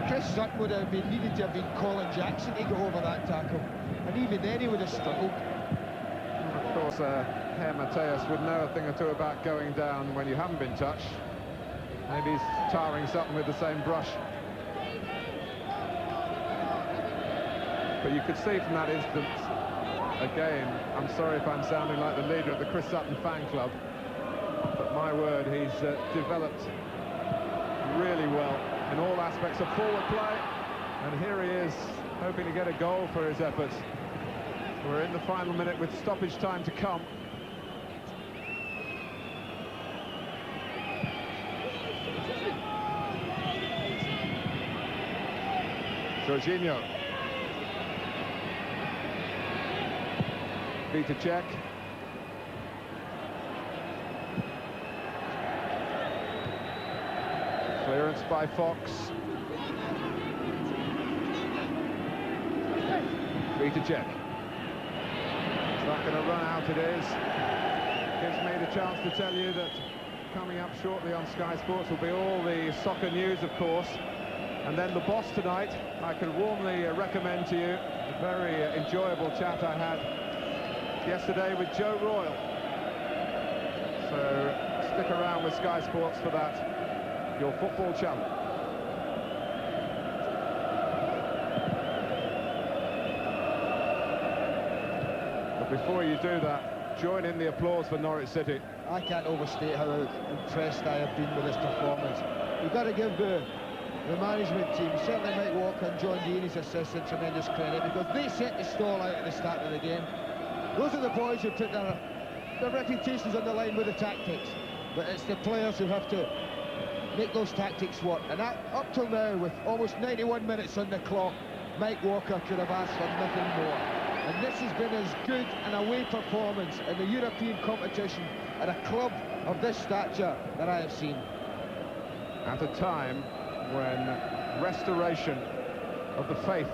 Chris Sutton would have been needed to have been Colin Jackson to go over that tackle, and even then he would have struggled. Of course, Herr Matthäus would know a thing or two about going down when you haven't been touched. Maybe he's tarring something with the same brush. But you could see from that instance, again, I'm sorry if I'm sounding like the leader of the Chris Sutton fan club, but my word, he's developed really well in all aspects of forward play, and here he is, hoping to get a goal for his efforts. We're in the final minute with stoppage time to come. Jorginho. Cech. Clearance by Fox. Cech. It's not going to run out, it is. Gives me the chance to tell you that coming up shortly on Sky Sports will be all the soccer news, of course. And then the boss tonight, I can warmly recommend to you a very enjoyable chat I had yesterday with Joe Royle. So stick around with Sky Sports for that, your football channel. But before you do that, join in the applause for Norwich City. I can't overstate how impressed I have been with this performance. We've got to give the management team, certainly Mike Walker and John Dean, his assistant, tremendous credit, because they set the stall out at the start of the game. Those are the boys who put their reputations on the line with the tactics, but it's the players who have to make those tactics work. And up till now, with almost 91 minutes on the clock, Mike Walker could have asked for nothing more. And this has been as good an away performance in the European competition at a club of this stature that I have seen. At a time when restoration of the faith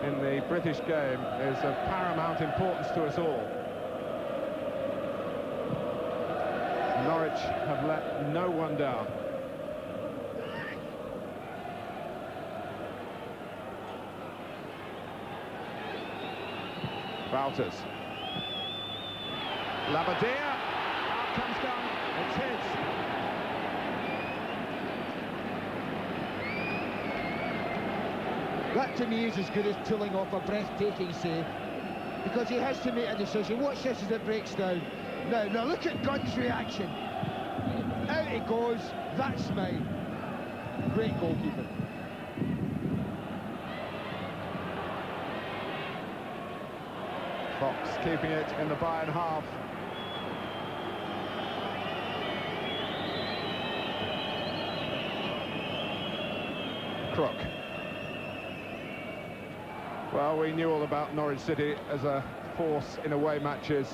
in the British game is of paramount importance to us all. Norwich have let no one down. Wouters. Labadia. Out comes down. It's his. That to me is as good as pulling off a breathtaking save, because he has to make a decision. Watch this as it breaks down. Now look at Gunn's reaction. Out he goes, that's mine. Great goalkeeping. Fox keeping it in the Bayern half. Crook. Well, we knew all about Norwich City as a force in away matches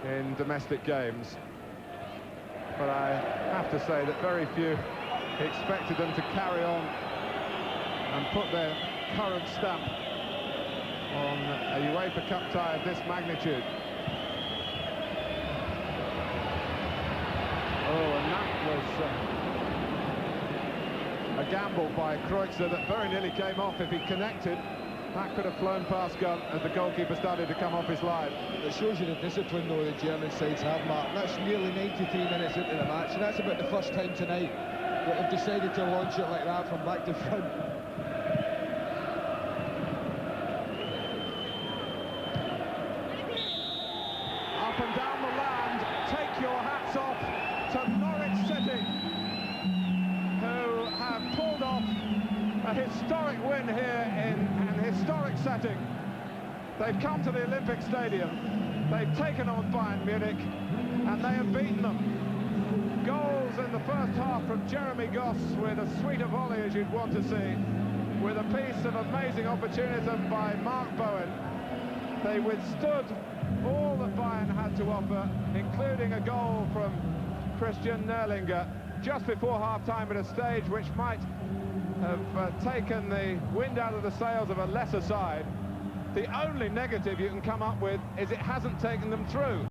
in domestic games. But I have to say that very few expected them to carry on and put their current stamp on a UEFA Cup tie of this magnitude. Oh, and that was a gamble by Kreutzer that very nearly came off. If he connected, that could have flown past Gunn as the goalkeeper started to come off his line. It shows you the discipline, though, the German sides have, Mark. That's nearly 93 minutes into the match, and that's about the first time tonight that they've decided to launch it like that from back to front. Up and down the land, take your hats off to Norwich City, who have pulled off a historic win here in an historic setting. They've come to the Olympiastadion, they've taken on Bayern Munich, and they have beaten them. Goals in the first half from Jeremy Goss with a sweet of volley as you'd want to see, with a piece of amazing opportunism by Mark Bowen. They withstood all that Bayern had to offer, including a goal from Christian Nerlinger just before half-time at a stage which might have taken the wind out of the sails of a lesser side. The only negative you can come up with is it hasn't taken them through.